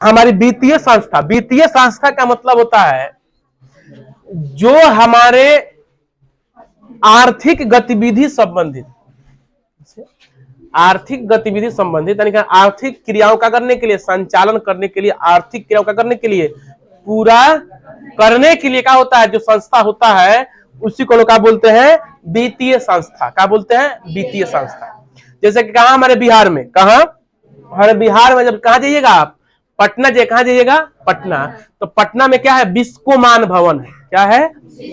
हमारी वित्तीय संस्था का मतलब होता है जो हमारे आर्थिक गतिविधि संबंधित, यानी कि आर्थिक क्रियाओं का करने के लिए, संचालन करने के लिए, आर्थिक क्रियाओं का करने के लिए, पूरा करने के लिए क्या होता है, जो संस्था होता है उसी को लोग क्या बोलते हैं, वित्तीय संस्था। क्या बोलते हैं, वित्तीय संस्था। जैसे कि कहा हमारे बिहार में, हमारे बिहार में जब कहा जाइएगा आप, पटना कहा जाइएगा, पटना, तो पटना में क्या है, बिस्कोमान भवन है। क्या है,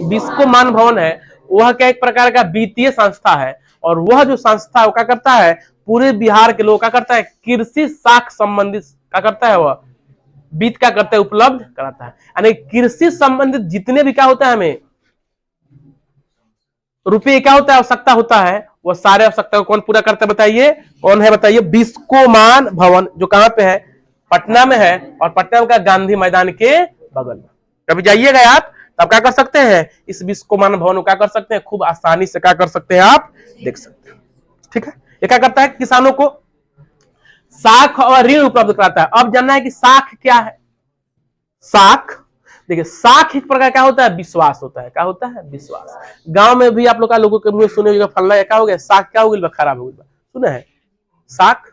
बिस्कोमान भवन है। वह क्या एक प्रकार का वित्तीय संस्था है, और वह जो संस्था क्या करता है, पूरे बिहार के लोग क्या करता है, कृषि साख संबंधित क्या करता है, वह वित्त क्या करता है, उपलब्ध कराता है। यानी कृषि संबंधित जितने भी क्या होता है, हमें रुपये क्या होता है, आवश्यकता होता है, वो सारे आवश्यकता को कौन पूरा करता है, बताइए कौन है, बताइए, बिस्कोमान भवन, जो कहां पे है, पटना में है, और पटना का गांधी मैदान के बगल में। कभी जाइएगा आप, तब क्या कर सकते हैं, इस बिस्कोमान भवन को क्या कर सकते हैं, खूब आसानी से क्या कर सकते हैं, आप देख सकते हैं। ठीक है, ये क्या करता है, किसानों को साख और ऋण उपलब्ध कराता है। अब जानना है कि साख क्या है। साख, देखिए, साख एक प्रकार क्या होता है, विश्वास होता है। क्या होता है, विश्वास। गांव में भी आप लोग का लोगों के मुंह सुने होगा, फलना क्या हो गया, साख क्या हो गया, खराब हो गया, सुने हैं साख।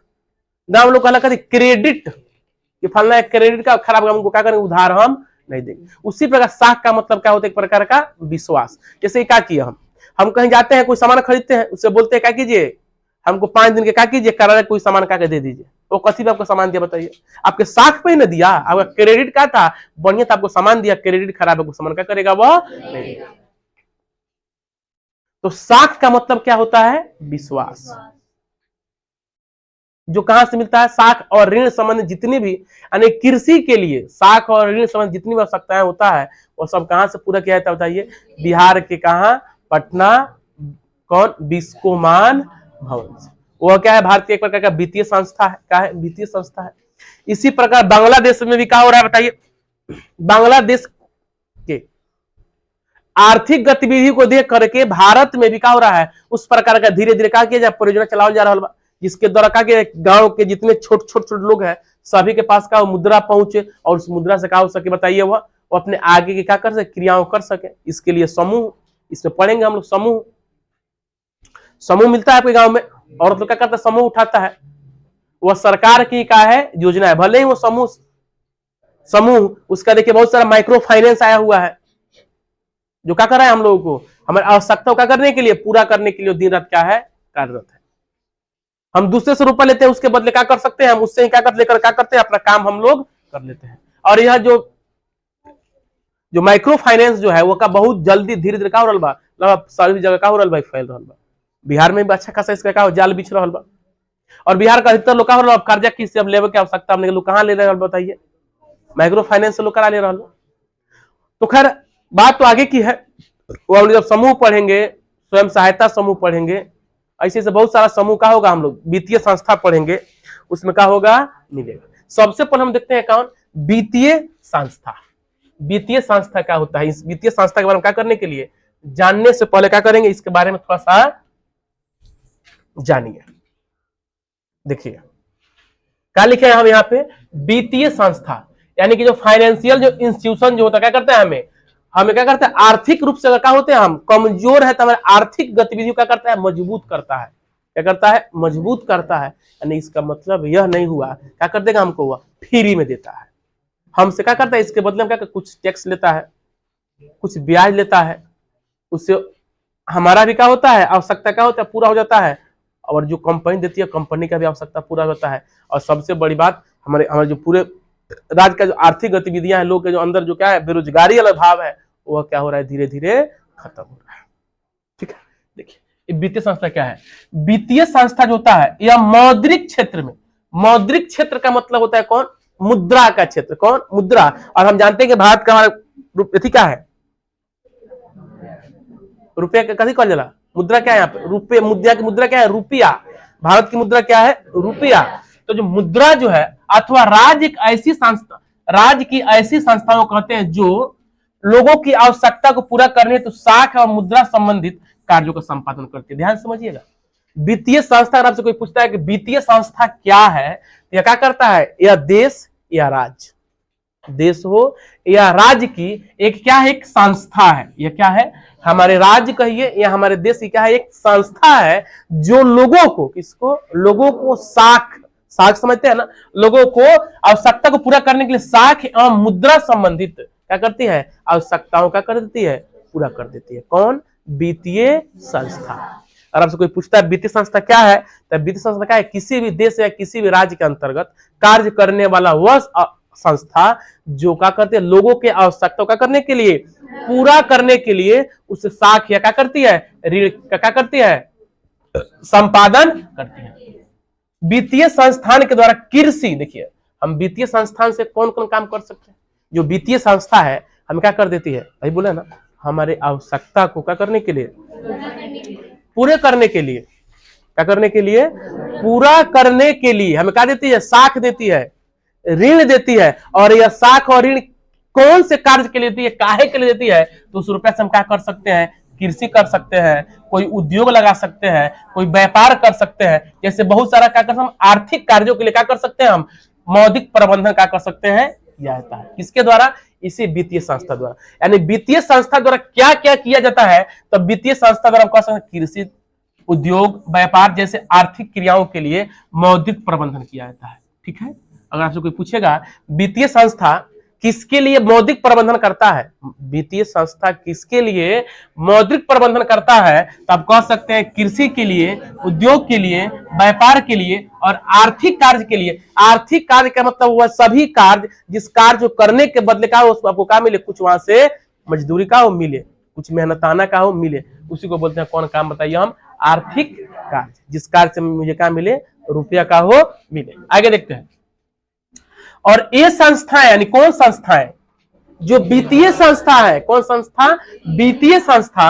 गांव लोग कहला कहते क्रेडिट, कि फलना क्रेडिट का खराब, हमको क्या करेंगे, उधार हम नहीं देंगे। उसी प्रकार साख का मतलब क्या होता है, एक प्रकार का विश्वास। जैसे क्या किया, हम कहीं जाते हैं, कोई सामान खरीदते हैं, उससे बोलते हैं क्या कीजिए, हमको 5 दिन के क्या कीजिए, करार कोई सामान का दे दीजिए। वो कथी में आपको सामान दिया, बताइए, आपके साख पे ही ना दिया, आपका क्रेडिट का था बढ़िया, था आपको सामान दिया, क्रेडिट खराब है, सामान क्या करेगा, वह नहीं। तो साख का मतलब क्या होता है, विश्वास। जो कहां से मिलता है, साख और ऋण संबंध जितनी भी, यानी कृषि के लिए साख और ऋण संबंध जितनी भी आवश्यकताएं होता है, वो सब कहां से पूरा किया जाता है, बताइए, बिहार के कहा, पटना, कौन, बिस्कोमान भवन से। वह क्या है, भारत की एक प्रकार का वित्तीय संस्था है। क्या है, वित्तीय संस्था है। इसी प्रकार बांग्लादेश में भी क्या हो रहा है, बताइए, बांग्लादेश के आर्थिक गतिविधि को देख करके भारत में भी क्या हो रहा है, उस प्रकार का धीरे धीरे क्या किया जाए, परियोजना चलाओ जा रहा है, जिसके द्वारा क्या किया, गांव के जितने छोटे छोटे लोग हैं, सभी के पास का मुद्रा पहुंचे, और उस मुद्रा से क्या हो सके, बताइए, वह अपने आगे की क्या कर सके, क्रियाओं कर सके। इसके लिए समूह, इसमें पढ़ेंगे हम लोग, समूह मिलता है आपके गांव में, और तो क्या करता है, समूह उठाता है, वह सरकार की क्या है, योजना है। भले ही वो समूह उसका देखिए बहुत सारा माइक्रो फाइनेंस आया हुआ है, जो क्या कर रहा है, हम लोगों को हमारे आवश्यकताओं का करने के लिए, पूरा करने के लिए दिन रात क्या है, कार्यरत है। हम दूसरे से रुपया लेते हैं, उसके बदले क्या कर सकते हैं, हम उससे ही क्या कर लेकर क्या करते हैं, अपना काम हम लोग कर लेते हैं। और यह जो माइक्रो फाइनेंस जो है, वो का बहुत जल्दी धीरे धीरे क्या हो रहा बा, सभी जगह का हो रहा, फैल रहा बा। बिहार में भी अच्छा खासा इसका क्या जाल बिछ रहा बा, और बिहार का अधिकतर लोग क्या हो रहा, कर्जा किससे अब लेवे की आवश्यकता, हमने लोग कहाँ ले रहे हैं, बताइए, माइक्रो फाइनेंस से लोग करा ले रहा। तो खैर बात तो आगे की है, वो हम जब समूह पढ़ेंगे, स्वयं सहायता समूह पढ़ेंगे, ऐसे से बहुत सारा समूह का होगा, हम लोग वित्तीय संस्था पढ़ेंगे, उसमें क्या होगा, मिलेगा। सबसे पहले हम देखते हैं कौन, वित्तीय संस्था। वित्तीय संस्था क्या होता है, इस वित्तीय संस्था के बारे में क्या करने के लिए, जानने से पहले क्या करेंगे, इसके बारे में थोड़ा सा जानिए। देखिए क्या लिखे हैं हम यहाँ पे, वित्तीय संस्था, यानी कि जो फाइनेंशियल जो इंस्टीट्यूशन जो होता है, क्या करता है, हमें क्या करता है, आर्थिक रूप से क्या होते हैं, हम कमजोर है, तो हमारे आर्थिक गतिविधि क्या करता है, मजबूत करता है। क्या करता है, मजबूत करता है। यानी इसका मतलब यह नहीं हुआ, क्या कर देगा हमको, वह फ्री में देता है, हमसे क्या करता है, इसके बदले में क्या, कुछ टैक्स लेता है, कुछ ब्याज लेता है, उससे हमारा भी क्या होता है, आवश्यकता क्या होता है, पूरा हो जाता है, और जो कंपनी देती है, कंपनी का भी आवश्यकता पूरा होता है। और सबसे बड़ी बात, हमारे जो पूरे राज्य का जो आर्थिक गतिविधियां हैं, लोग के जो अंदर जो क्या है, बेरोजगारी वाला भाव है, वह क्या हो रहा है, धीरे धीरे खत्म हो रहा है। ठीक है, देखिए वित्तीय संस्था क्या है, वित्तीय संस्था जो होता है, यह मौद्रिक क्षेत्र में, मौद्रिक क्षेत्र का मतलब होता है कौन, मुद्रा का क्षेत्र, कौन, मुद्रा। और हम जानते हैं कि भारत का हमारा क्या है, रुपया का कभी कहा जाला, मुद्रा क्या है यहाँ पे, रुपये, मुद्रा की मुद्रा क्या है, रुपया। भारत की मुद्रा क्या है, रुपया। तो जो मुद्रा जो है, अथवा राज्य एक ऐसी संस्था, राज्य की ऐसी संस्थाओं कहते हैं जो लोगों की आवश्यकता को पूरा करने तो साख और मुद्रा संबंधित कार्यों का संपादन करती है। ध्यान समझिएगा, वित्तीय संस्था, अगर आपसे कोई पूछता है कि वित्तीय संस्था क्या है, तो यह क्या करता है, यह देश या राज्य, देश हो या राज्य की एक क्या है, एक संस्था है। यह क्या है, हमारे राज्य कहिए या हमारे देश की क्या है, एक संस्था है जो लोगों को, किसको, लोगों को साख समझते हैं ना, लोगों को आवश्यकता को पूरा करने के लिए साख एवं मुद्रा संबंधित क्या करती है, आवश्यकताओं का कर देती है, पूरा कर देती है। कौन, वित्तीय संस्था। और आपसे कोई पूछता है वित्तीय संस्था क्या है, तो वित्तीय संस्था क्या है, किसी भी देश या किसी भी राज्य के अंतर्गत कार्य करने वाला वह संस्था जो क्या करती है, लोगों के आवश्यकताओं का करने के लिए, पूरा करने के लिए उसे साख या क्या करती है, ऋण क्या करती है, संपादन करती है। वित्तीय संस्थान के द्वारा कृषि, देखिए हम वित्तीय संस्थान से कौन कौन काम कर सकते हैं, जो वित्तीय संस्था है हम क्या कर देती है, भाई बोले ना, हमारे आवश्यकता को क्या करने के लिए, पूरे करने के लिए, क्या करने के लिए, पूरा करने के लिए हमें क्या देती है, साख देती है, ऋण देती है। और यह साख और ऋण कौन से कार्य के लिए देती है, काहे के लिए देती है, तो उस रुपए से हम क्या कर सकते हैं, कृषि कर सकते हैं, कोई उद्योग लगा सकते हैं, कोई व्यापार कर सकते हैं, जैसे बहुत सारा क्या कर सकते हैं, हम आर्थिक कार्यों के लिए क्या कर सकते हैं, हम मौद्रिक प्रबंधन क्या कर सकते हैं, यह होता है किसके द्वारा, इसी वित्तीय संस्था द्वारा। यानी वित्तीय संस्था द्वारा क्या क्या किया जाता है, तो वित्तीय संस्था द्वारा हम कह सकते हैं कृषि, उद्योग, व्यापार जैसे आर्थिक क्रियाओं के लिए मौद्रिक प्रबंधन किया जाता है। ठीक है, अगर आपसे कोई पूछेगा वित्तीय संस्था किसके लिए मौद्रिक प्रबंधन करता है, वित्तीय संस्था किसके लिए मौद्रिक प्रबंधन करता है, तो आप कह सकते हैं कृषि के लिए, उद्योग के लिए, व्यापार के लिए और आर्थिक कार्य के लिए। आर्थिक कार्य का मतलब वह सभी कार्य जिस कार्य को करने के बदले का उसको आपको क्या मिले, कुछ वहां से मजदूरी का हो मिले, कुछ मेहनताना का हो मिले, उसी को बोलते हैं कौन काम, बताइए हम, आर्थिक कार्य, जिस कार्य से मुझे क्या मिले, रुपया का हो मिले। आगे देखते हैं। और ये संस्थाएं, यानी कौन संस्थाएं, जो वित्तीय संस्था है, कौन संस्था, वित्तीय संस्था,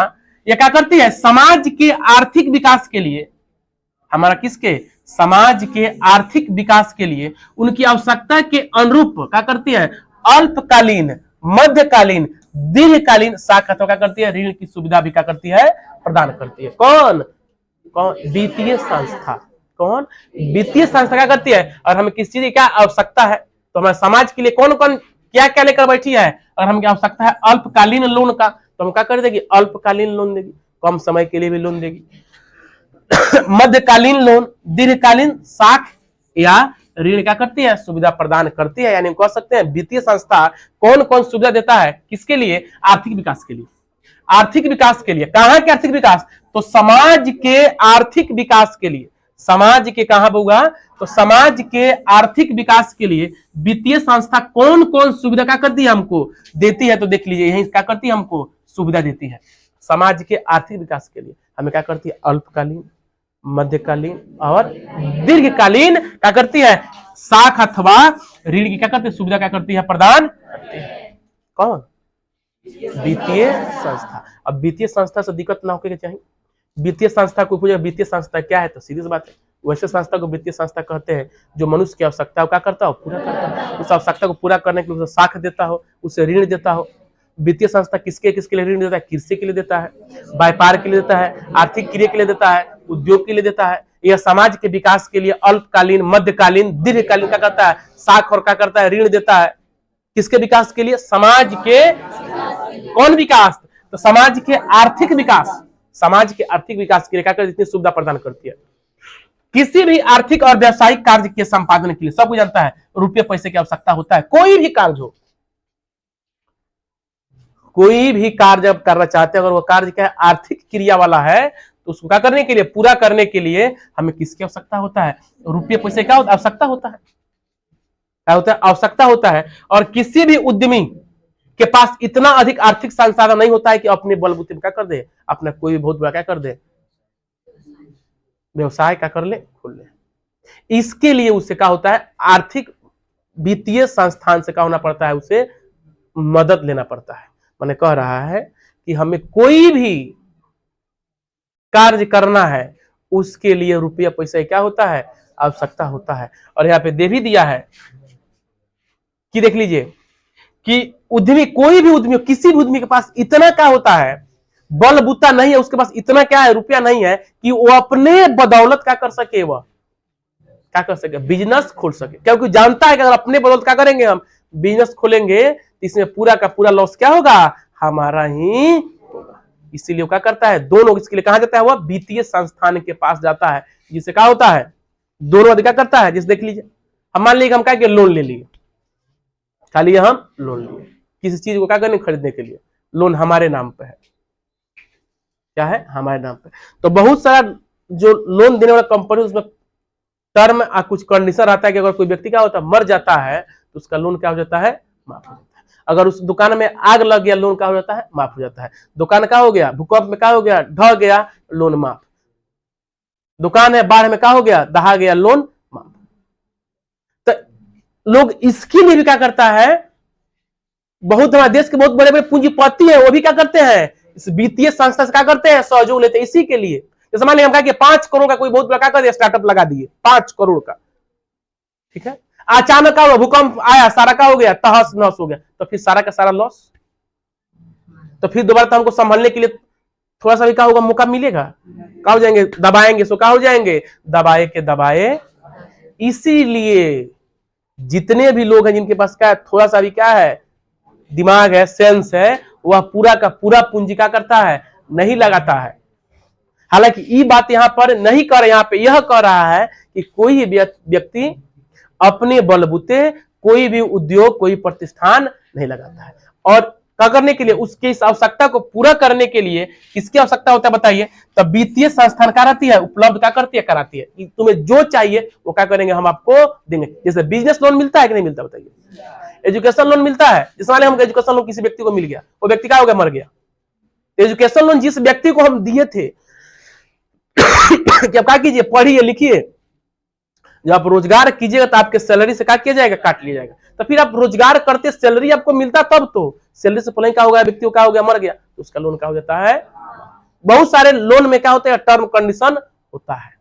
ये क्या करती है, समाज के आर्थिक विकास के लिए, हमारा किसके, समाज के आर्थिक विकास के लिए उनकी आवश्यकता के अनुरूप क्या करती है, अल्पकालीन, मध्यकालीन, दीर्घकालीन साख अथवा क्या करती है, ऋण की सुविधा भी क्या करती है, प्रदान करती है। कौन, कौन, वित्तीय संस्था। कौन, वित्तीय संस्था क्या करती है, और हमें किस चीज की क्या आवश्यकता है, तो हमारे समाज के लिए कौन कौन क्या क्या लेकर बैठी है, और हमें क्या आवश्यकता है, अल्पकालीन लोन का, तो हम क्या कर देगी, अल्पकालीन लोन देगी, कम समय के लिए भी लोन देगी, मध्यकालीन लोन, दीर्घकालीन साख या ऋण क्या करती है, सुविधा प्रदान करती है। यानी कह सकते हैं वित्तीय संस्था कौन कौन सुविधा देता है, किसके लिए, आर्थिक विकास के लिए। आर्थिक विकास के लिए, कहां के आर्थिक विकास, तो समाज के आर्थिक विकास के लिए, समाज के कहां होगा, तो समाज के आर्थिक विकास के लिए वित्तीय संस्था कौन कौन सुविधा क्या करती है, हमको देती है, तो देख लीजिए यही क्या करती है, हमको सुविधा देती है। समाज के आर्थिक विकास के लिए हमें क्या करती है, अल्पकालीन, मध्यकालीन और दीर्घकालीन क्या करती है, साख अथवा ऋण की क्या करती है, सुविधा क्या करती है, प्रदान करती है। कौन, वित्तीय संस्था। अब वित्तीय संस्था से दिक्कत ना होके चाहिए, वित्तीय संस्था को पूछे वित्तीय संस्था क्या है, तो सीधी सी बात है, वैसे संस्था को वित्तीय संस्था कहते हैं जो मनुष्य की आवश्यकता क्या करता हो, पूरा करता है, उस आवश्यकता को पूरा करने के लिए उसे साख देता हो, उसे ऋण देता हो। वित्तीय संस्था किसके किसके लिए ऋण देता है, कृषि के लिए देता है, व्यापार के लिए देता है, आर्थिक क्रिया के लिए देता है, उद्योग के लिए देता है। यह समाज के विकास के लिए अल्पकालीन, मध्यकालीन, दीर्घकालीन क्या करता है, साख और क्या करता है, ऋण देता है। किसके विकास के लिए, समाज के कौन विकास, तो समाज के आर्थिक विकास, समाज के आर्थिक विकास के लिए क्या करती है, इतनी सुविधा प्रदान करती है। किसी भी आर्थिक और व्यावसायिक कार्य के संपादन के लिए सब कुछ जानता है, रुपये पैसे की आवश्यकता होता है। कोई भी कार्य हो, कोई भी कार्य जब करना चाहते हैं, अगर वो कार्य क्या है, आर्थिक क्रिया वाला है, तो उसको क्या करने के लिए, पूरा करने के लिए हमें किसकी आवश्यकता होता है, रुपये पैसे का आवश्यकता होता है, क्या होता है, आवश्यकता होता है। और किसी भी उद्यमी के पास इतना अधिक आर्थिक संसाधन नहीं होता है कि अपने बलबूते में क्या कर दे, अपना कोई भी बहुत बड़ा क्या कर दे, व्यवसाय क्या कर ले, खोल ले। इसके लिए उसे क्या होता है, आर्थिक वित्तीय संस्थान से क्या होना पड़ता है, उसे मदद लेना पड़ता है। मैंने कह रहा है कि हमें कोई भी कार्य करना है, उसके लिए रुपया पैसा क्या होता है, आवश्यकता होता है। और यहाँ पे दे भी दिया है कि देख लीजिए कि उद्यमी, कोई भी उद्यमी, किसी भी उद्यमी के पास इतना क्या होता है, बलबूता नहीं है, उसके पास इतना क्या है, रुपया नहीं है कि वो अपने बदौलत क्या कर सके, वह क्या कर सके, बिजनेस खोल सके, क्योंकि जानता है कि अगर अपने बदौलत क्या करेंगे, हम बिजनेस खोलेंगे तो इसमें पूरा का पूरा लॉस क्या होगा, हमारा ही होगा। इसीलिए क्या करता है, दोनों इसके लिए कहा जाता है, वह वित्तीय संस्थान के पास जाता है, जिससे क्या होता है, दोनों क्या करता है, जिस देख लीजिए, हम मान लीजिए हम क्या किए, लोन ले लिए, खाली हम लोन लिए किसी चीज को क्या करने, खरीदने के लिए, लोन हमारे नाम पे है, क्या है, हमारे नाम पे। तो बहुत सारा जो लोन देने वाला कंपनी, उसमें टर्म कुछ कंडीशन रहता है कि अगर कोई व्यक्ति क्या होता है, मर जाता है, तो उसका लोन क्या हो जाता है, माफ हो जाता है। अगर उस दुकान में आग लग गया, लोन क्या हो जाता है, माफ हो जाता है। दुकान क्या हो गया, भूकंप में क्या हो गया, ढह गया, लोन माफ। दुकान है, बाढ़ में क्या हो गया, दहा गया, लोन माफ। तो लोग इसके लिए भी क्या करता है, बहुत हमारे देश के बहुत बड़े बड़े पूंजीपति है, वो भी क्या करते हैं, इस वित्तीय संस्था से क्या करते हैं, सहयोग लेते हैं, इसी के लिए। जैसे मान लिया हम कहा कि 5 करोड़ का कोई बहुत बड़ा क्या कर दिया, स्टार्टअप लगा दिए 5 करोड़ का, ठीक है, अचानक का भूकंप आया, सारा का हो गया, तहस नहस हो गया, तो फिर सारा का सारा लॉस। तो फिर दोबारा तो हमको संभलने के लिए थोड़ा सा भी क्या होगा, मौका मिलेगा, क्या हो जाएंगे, दबाएंगे, सो क्या हो जाएंगे, दबाए के दबाए। इसीलिए जितने भी लोग हैं जिनके पास क्या है, थोड़ा सा भी क्या है, दिमाग है, सेंस है, वह पूरा का पूरा पूंजी क्या करता है, नहीं लगाता है। हालांकि ये बात यहां पर नहीं कर, यहां पे यह कह रहा है कि कोई व्यक्ति अपने बलबूते कोई भी उद्योग, कोई प्रतिष्ठान नहीं लगाता है। और क्या करने के लिए, उसकी इस आवश्यकता को पूरा करने के लिए किसकी आवश्यकता होता है बताइए, तब वित्तीय संस्थान क्या रहती है, उपलब्ध क्या करती है, कराती है कि तुम्हें जो चाहिए वो क्या करेंगे, हम आपको देंगे। जैसे बिजनेस लोन मिलता है कि नहीं मिलता बताइए, एजुकेशन लोन मिलता है, जिस वाले हम एजुकेशन लोन किसी व्यक्ति को मिल गया, वो व्यक्ति क्या हो गया, मर गया। एजुकेशन लोन जिस व्यक्ति को हम दिए थे कि आप क्या कीजिए, पढ़िए लिखिए, जब आप रोजगार कीजिएगा तो आपके सैलरी से क्या किया जाएगा, काट लिया जाएगा। तो फिर आप रोजगार करते, सैलरी आपको मिलता तब तो, सैलरी से पहले क्या हो गया, व्यक्ति को क्या हो गया, मर गया, तो उसका लोन क्या हो जाता है। बहुत सारे लोन में क्या होते हैं, टर्म कंडीशन होता है।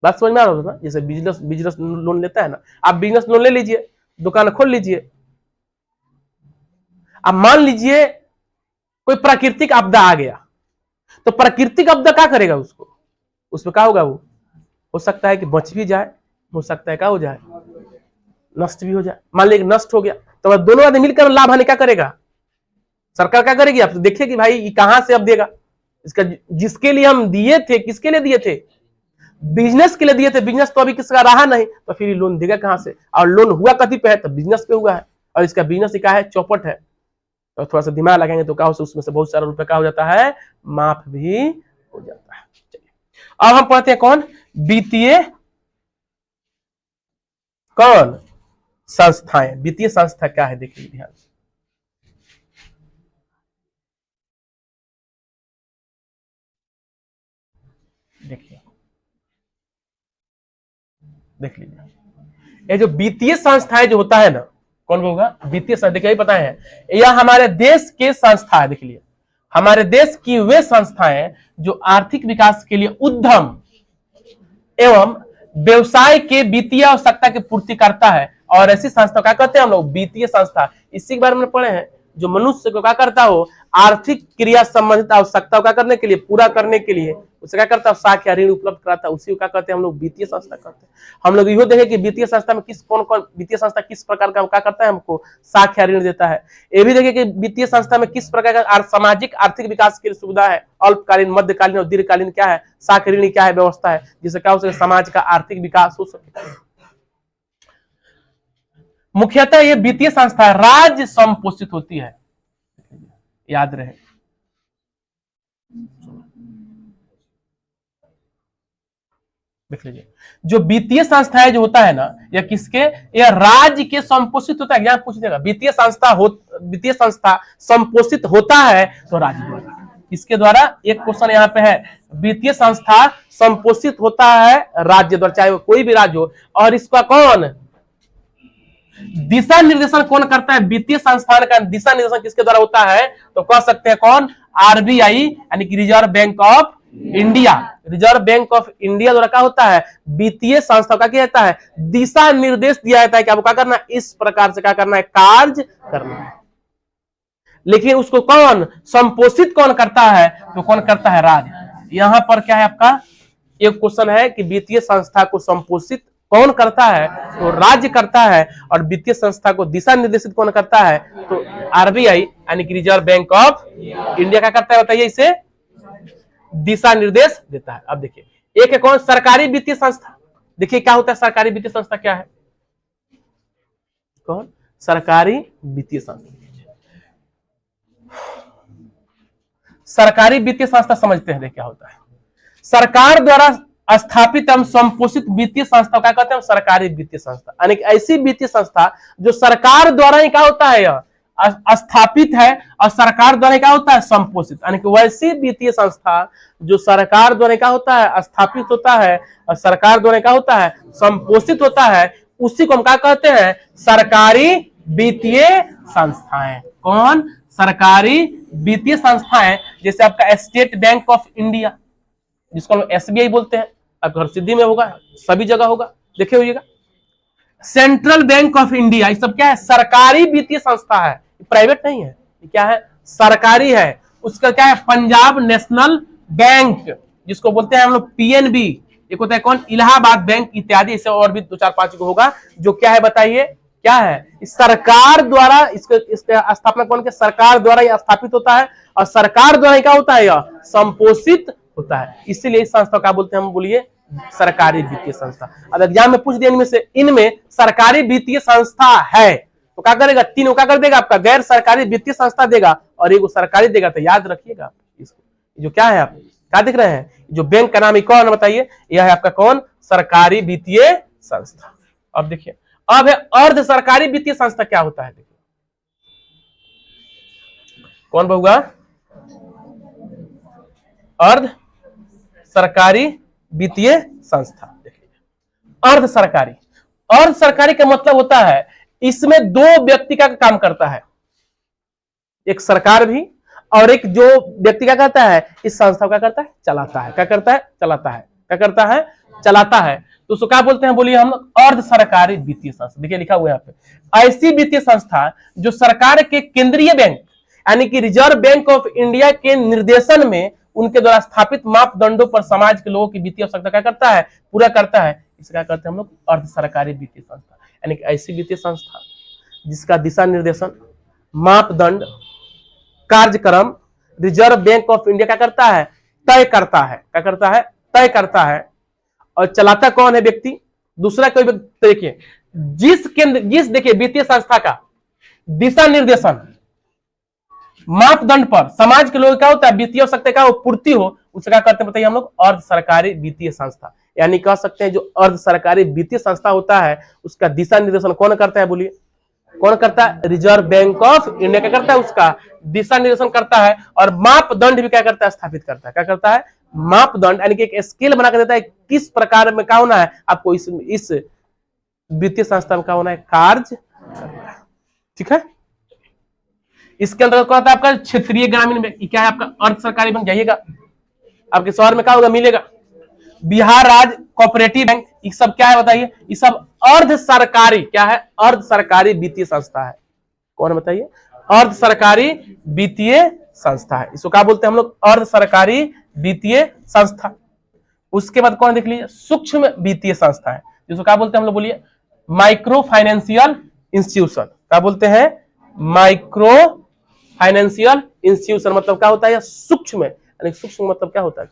बात समझ में आ रहा है ना, जैसे बिजनेस लोन लेता है ना, आप बिजनेस लोन ले लीजिए, दुकान खोल लीजिए। अब मान लीजिए कोई प्राकृतिक आपदा आ गया, तो प्राकृतिक आपदा क्या करेगा, उसको, उसमें क्या होगा, वो हो सकता है कि बच भी जाए, हो सकता है क्या हो जाए, नष्ट भी हो जाए। मान लीजिए नष्ट हो गया, तो दोनों आदमी मिलकर लाभ हानि क्या करेगा, सरकार क्या करेगी, आप देखिए कि भाई ये कहां से अब देगा, इसका जिसके लिए हम दिए थे, किसके लिए दिए थे, बिजनेस के लिए दिए थे, बिजनेस तो अभी किसका रहा नहीं, तो फिर लोन देगा कहां से। और लोन हुआ कथी पे है, तो बिजनेस पे हुआ है, और इसका बिजनेस क्या है, चौपट है। तो थोड़ा सा दिमाग लगाएंगे तो क्या हो, उसमें से बहुत सारा रुपया क्या हो जाता है, माफ भी हो जाता है। अब हम पढ़ते हैं कौन, वित्तीय कौन संस्थाएं, वित्तीय संस्था क्या है, देखिए ध्यान से, देखिए देख लीजिए, ये जो वित्तीय संस्थाएं जो होता है ना, कौन होगा, वित्तीय संस्था, देखिए पता है, यह हमारे देश के संस्था है, देख लीजिए, हमारे देश की वे संस्थाएं जो आर्थिक विकास के लिए उद्यम एवं व्यवसाय के वित्तीय आवश्यकता की पूर्ति करता है। और ऐसी संस्था क्या कहते हैं हम लोग, वित्तीय संस्था। इसी के बारे में पढ़े हैं, जो मनुष्य को क्या करता हो, आर्थिक क्रिया संबंधित आवश्यकताओं का करने के लिए, पूरा करने के लिए उसे क्या करता है, साख या ऋण उपलब्ध कराता है, उसी को क्या कहते हैं हम लोग, वित्तीय संस्था कहते हैं। हम लोग यो देखें कि वित्तीय संस्था में किस कौन कौन वित्तीय संस्था किस प्रकार का क्या करता है, हमको साख या ऋण देता है। ये भी देखें कि वित्तीय संस्था में किस प्रकार का सामाजिक आर्थिक विकास की सुविधा है, अल्पकालीन, मध्यकालीन और दीर्घकालीन क्या है, साख ऋण क्या है, व्यवस्था है, जिससे क्या हो सके, समाज का आर्थिक विकास हो सके। मुख्यतः ये वित्तीय संस्था राज्य संपोषित होती है, याद रहे। देख लीजिए, जो वित्तीय संस्थाएं जो होता है ना, यह किसके, यह राज्य के संपोषित होता है। यहाँ पूछ देगा, वित्तीय संस्था संपोषित होता है तो राज्य द्वारा, किसके द्वारा, एक क्वेश्चन यहाँ पे है, वित्तीय संस्था संपोषित होता है राज्य द्वारा, चाहे वो कोई भी राज्य हो। और इसका कौन दिशा निर्देशन कौन करता है, वित्तीय संस्थान का दिशा निर्देशन किसके द्वारा होता है, तो कह सकते हैं कौन, आरबीआई यानी कि reserve bank of India. Reserve bank of India द्वारा क्या होता है, वित्तीय संस्था का क्या जाता है, दिशा निर्देश दिया जाता है कि आपको क्या करना है, इस प्रकार से क्या करना है, कार्य करना है। लेकिन उसको कौन संपोषित कौन करता है, तो कौन करता है, राज्य। यहां पर क्या है आपका, एक क्वेश्चन है कि वित्तीय संस्था को संपोषित कौन करता है, तो राज्य करता है। और वित्तीय संस्था को दिशा निर्देशित कौन करता है, तो आरबीआई यानी कि रिजर्व बैंक ऑफ इंडिया क्या करता है, बताइए, इसे दिशा निर्देश देता है। अब देखिए एक है कौन, सरकारी वित्तीय संस्था। देखिए क्या होता है सरकारी वित्तीय संस्था, क्या है, कौन, सरकारी वित्तीय संस्था। सरकारी वित्तीय संस्था समझते हैं क्या होता है, सरकार द्वारा स्थापित एवं संपोषित वित्तीय संस्था क्या कहते हैं, सरकारी वित्तीय संस्था। यानी ऐसी वित्तीय संस्था जो सरकार द्वारा ही क्या होता है, यह स्थापित है और सरकार द्वारा क्या होता है, संपोषित। यानी कि वैसी वित्तीय संस्था जो सरकार द्वारा क्या होता है, स्थापित होता है और सरकार द्वारा क्या होता है, संपोषित होता है, उसी को हम क्या कहते हैं, सरकारी वित्तीय संस्थाएं। कौन, सरकारी वित्तीय संस्थाएं। जैसे आपका स्टेट बैंक ऑफ इंडिया, जिसको हम एसबीआई बोलते हैं, अब हर सिद्धि में होगा, सभी जगह होगा, देखे होइएगा। सेंट्रल बैंक ऑफ इंडिया, ये सब क्या है, सरकारी वित्तीय संस्था है, प्राइवेट नहीं है, क्या है, सरकारी है। उसका क्या है, पंजाब नेशनल बैंक, जिसको बोलते हैं हम लोग पीएनबी। एक होता है कौन, इलाहाबाद बैंक इत्यादि, इसे और भी 2-4-5 को होगा, जो क्या है बताइए, क्या है, सरकार द्वारा इसका स्थापना कौन के, सरकार द्वारा यह स्थापित होता है और सरकार द्वारा क्या होता है, यह संपोषित होता है। इसीलिए इस संस्था क्या बोलते हैं, हम बोलिए सरकारी वित्तीय संस्था। अब एग्जाम में पूछ दिया इनमें सरकारी वित्तीय संस्था है तो क्या करेगा, तीनों क्या कर देगा, आपका गैर सरकारी वित्तीय संस्था देगा और एक सरकारी देगा। तो याद रखिएगा इसको, जो क्या है, आप क्या देख रहे हैं, जो बैंक का नाम है कौन, बताइए, यह है आपका कौन, सरकारी वित्तीय संस्था। अब देखिए, अब है अर्ध सरकारी वित्तीय संस्था। क्या होता है, देखिए कौन बहुगा, अर्ध सरकारी वित्तीय संस्था। देखिए अर्ध सरकारी, अर्ध सरकारी का मतलब होता है इसमें दो व्यक्ति का काम करता है, एक सरकार भी और एक जो व्यक्ति क्या करता है, इस संस्था का करता है, चलाता है। क्या करता है, चलाता है। क्या करता है, चलाता है। तो उसको क्या बोलते हैं, बोलिए हम लोग अर्ध सरकारी वित्तीय संस्था। देखिए लिखा हुआ है यहाँ पे, ऐसी वित्तीय संस्था जो सरकार के केंद्रीय बैंक यानी कि रिजर्व बैंक ऑफ इंडिया के निर्देशन में उनके द्वारा स्थापित मापदंडों पर समाज के लोगों की वित्तीय आवश्यकता क्या करता है, पूरा करता है। इसे क्या करते हैं हम लोग, अर्ध सरकारी वित्तीय संस्था। यानी कि ऐसी वित्तीय संस्था जिसका दिशा निर्देशन, मापदंड, कार्यक्रम रिजर्व बैंक ऑफ इंडिया क्या करता है, तय करता है। क्या करता है, तय करता है। और चलाता कौन है, व्यक्ति दूसरा कोई। देखिए जिस देखिए वित्तीय संस्था का दिशा निर्देशन, मापदंड पर समाज के लोग क्या होता है, वित्तीय आवश्यकता का पूर्ति हो, उसे क्या करते हैं बताइए हम लोग, अर्ध सरकारी वित्तीय संस्था। यानी कह सकते हैं जो अर्ध सरकारी वित्तीय संस्था होता है उसका दिशा निर्देशन कौन करता है, बोलिए कौन करता है, रिजर्व बैंक ऑफ इंडिया क्या करता है, उसका दिशा निर्देशन करता है और मापदंड भी क्या करता है, स्थापित करता है। क्या करता है, मापदंड, यानी कि एक स्केल बना कर देता है, किस प्रकार में क्या होना है आपको इस वित्तीय संस्था में क्या होना है, कार्य। ठीक है, इसके अंतर्गत क्या होता है आपका क्षेत्रीय ग्रामीण बैंक, क्या है आपका अर्ध सरकारी बैंक। जाइएगा आपके शहर में क्या होगा, मिलेगा बिहार राज्य कोऑपरेटिव बैंक। ये सब क्या है बताइए, ये सब अर्ध सरकारी, क्या है, अर्ध सरकारी वित्तीय संस्था है। कौन बताइए, अर्ध सरकारी वित्तीय संस्था है। इसको क्या बोलते हैं हम लोग, अर्ध सरकारी वित्तीय संस्था। उसके बाद कौन देख लीजिए, सूक्ष्म वित्तीय संस्था है, जिसको क्या बोलते हैं हम लोग, बोलिए माइक्रो फाइनेंशियल इंस्टीट्यूशन। क्या बोलते हैं, माइक्रो फाइनेंशियल इंस्टीट्यूशन। मतलब क्या होता है, सूक्ष्म। यानी सूक्ष्म मतलब क्या होता है,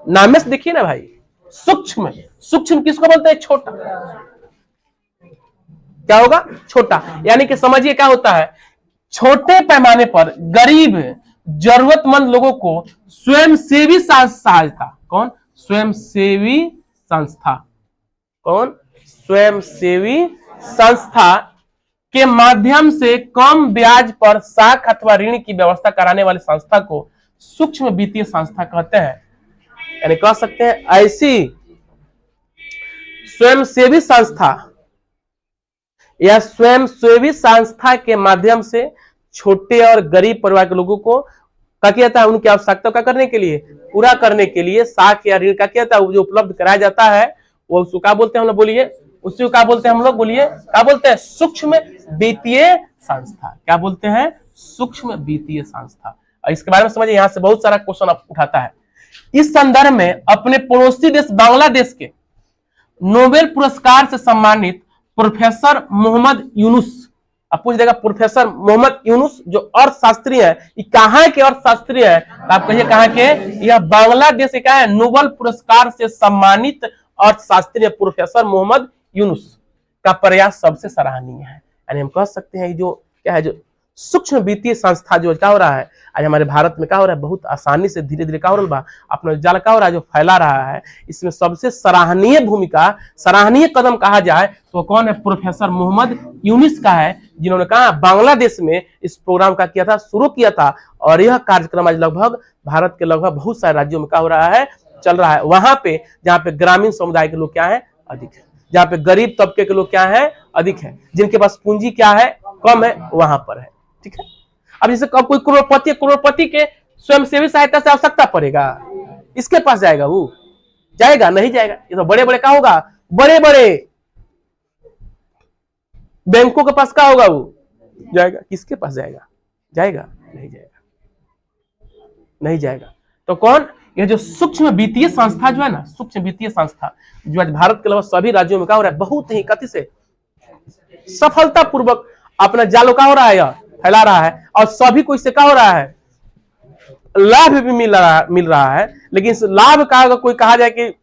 नाम से देखिए ना भाई, सूक्ष्म। सूक्ष्म किसको बोलते हैं, छोटा। क्या होगा, छोटा। यानी कि समझिए क्या होता है, छोटे पैमाने पर गरीब जरूरतमंद लोगों को स्वयंसेवी सहायता। कौन, स्वयंसेवी संस्था। कौन, स्वयंसेवी संस्था के माध्यम से कम ब्याज पर साख अथवा ऋण की व्यवस्था कराने वाली संस्था को सूक्ष्म वित्तीय संस्था कहते हैं। यानी कह सकते हैं ऐसी स्वयंसेवी संस्था या स्वयंसेवी संस्था के माध्यम से छोटे और गरीब परिवार के लोगों को क्या किया जाता है, उनकी आवश्यकता का करने के लिए, पूरा करने के लिए साख या ऋण का किया जाता है, जो उपलब्ध कराया जाता है, वो उसको क्या बोलते हैं हम लोग, बोलिए उसको क्या बोलते हैं हम लोग, बोलिए क्या बोलते हैं, सूक्ष्म वित्तीय संस्था। क्या बोलते हैं, सूक्ष्म वित्तीय संस्था। और इसके बारे में समझिए, यहां से बहुत सारा क्वेश्चन उठाता है। इस संदर्भ में अपने पड़ोसी देश बांग्लादेश के नोबेल पुरस्कार से सम्मानित प्रोफेसर मोहम्मद यूनुस, अब पूछ देगा प्रोफेसर मोहम्मद यूनुस जो अर्थशास्त्री है, ये कहाँ के अर्थशास्त्री है? आप कहिए कहाँ के? यह बांग्लादेश के क्या है? नोबेल पुरस्कार से सम्मानित अर्थशास्त्री प्रोफेसर मोहम्मद यूनुस का प्रयास सबसे सराहनीय है। यानी हम कह सकते हैं जो क्या है, जो सूक्ष्म वित्तीय संस्था जो क्या हो रहा है आज हमारे भारत में, क्या हो रहा है, बहुत आसानी से धीरे धीरे क्या हो रहा है, अपना जाल क्या हो रहा है, जो फैला रहा है, इसमें सबसे सराहनीय भूमिका, सराहनीय कदम कहा जाए तो कौन है? प्रोफेसर मोहम्मद यूनुस का है, जिन्होंने कहा बांग्लादेश में इस प्रोग्राम का किया था, शुरू किया था। और यह कार्यक्रम आज लगभग भारत के लगभग बहुत सारे राज्यों में क्या हो रहा है, चल रहा है। वहां पे जहाँ पे ग्रामीण समुदाय के लोग क्या है, अधिक है, जहाँ पे गरीब तबके के लोग क्या है, अधिक है, जिनके पास पूंजी क्या है, कम है, वहां पर है। ठीक है। अब जैसे कोई करोड़पति के स्वयंसेवी सहायता से आवश्यकता पड़ेगा, इसके पास जाएगा, वो जाएगा नहीं जाएगा? ये तो बड़े बड़े क्या होगा, बड़े बड़े बैंकों के पास क्या होगा, वो जाएगा। किसके पास जाएगा? जाएगा नहीं जाएगा, नहीं जाएगा। तो कौन? ये जो सूक्ष्म वित्तीय संस्था जो है ना, सूक्ष्म वित्तीय संस्था जो आज भारत के लगभग सभी राज्यों में क्या हो रहा है, बहुत ही गति से सफलता पूर्वक अपना जाल क्या हो रहा है, फैला रहा है, और सभी को इससे क्या हो रहा है, लाभ भी मिल रहा है। लेकिन इस लाभ का अगर कोई कहा जाए कि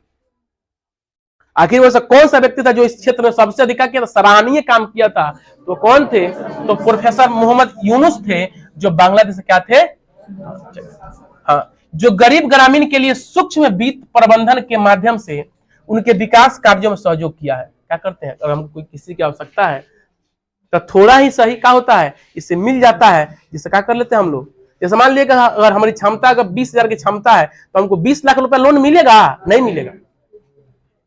आखिर वैसा कौन सा व्यक्ति था जो इस क्षेत्र में सबसे अधिक किया था, सराहनीय काम किया था, तो कौन थे? तो प्रोफेसर मोहम्मद यूनुस थे, जो बांग्लादेश से क्या थे, हाँ, जो गरीब ग्रामीण के लिए सूक्ष्म वित्त प्रबंधन के माध्यम से उनके विकास कार्यों में सहयोग किया है। क्या करते हैं, अगर हमको कोई किसी की आवश्यकता है तो थोड़ा ही सही क्या होता है, इससे मिल जाता है, जिससे क्या कर लेते हैं हम लोग। जैसे मान लीजिए अगर हमारी क्षमता अगर 20,000 की क्षमता है तो हमको 20 लाख रुपया लोन मिलेगा? नहीं मिलेगा,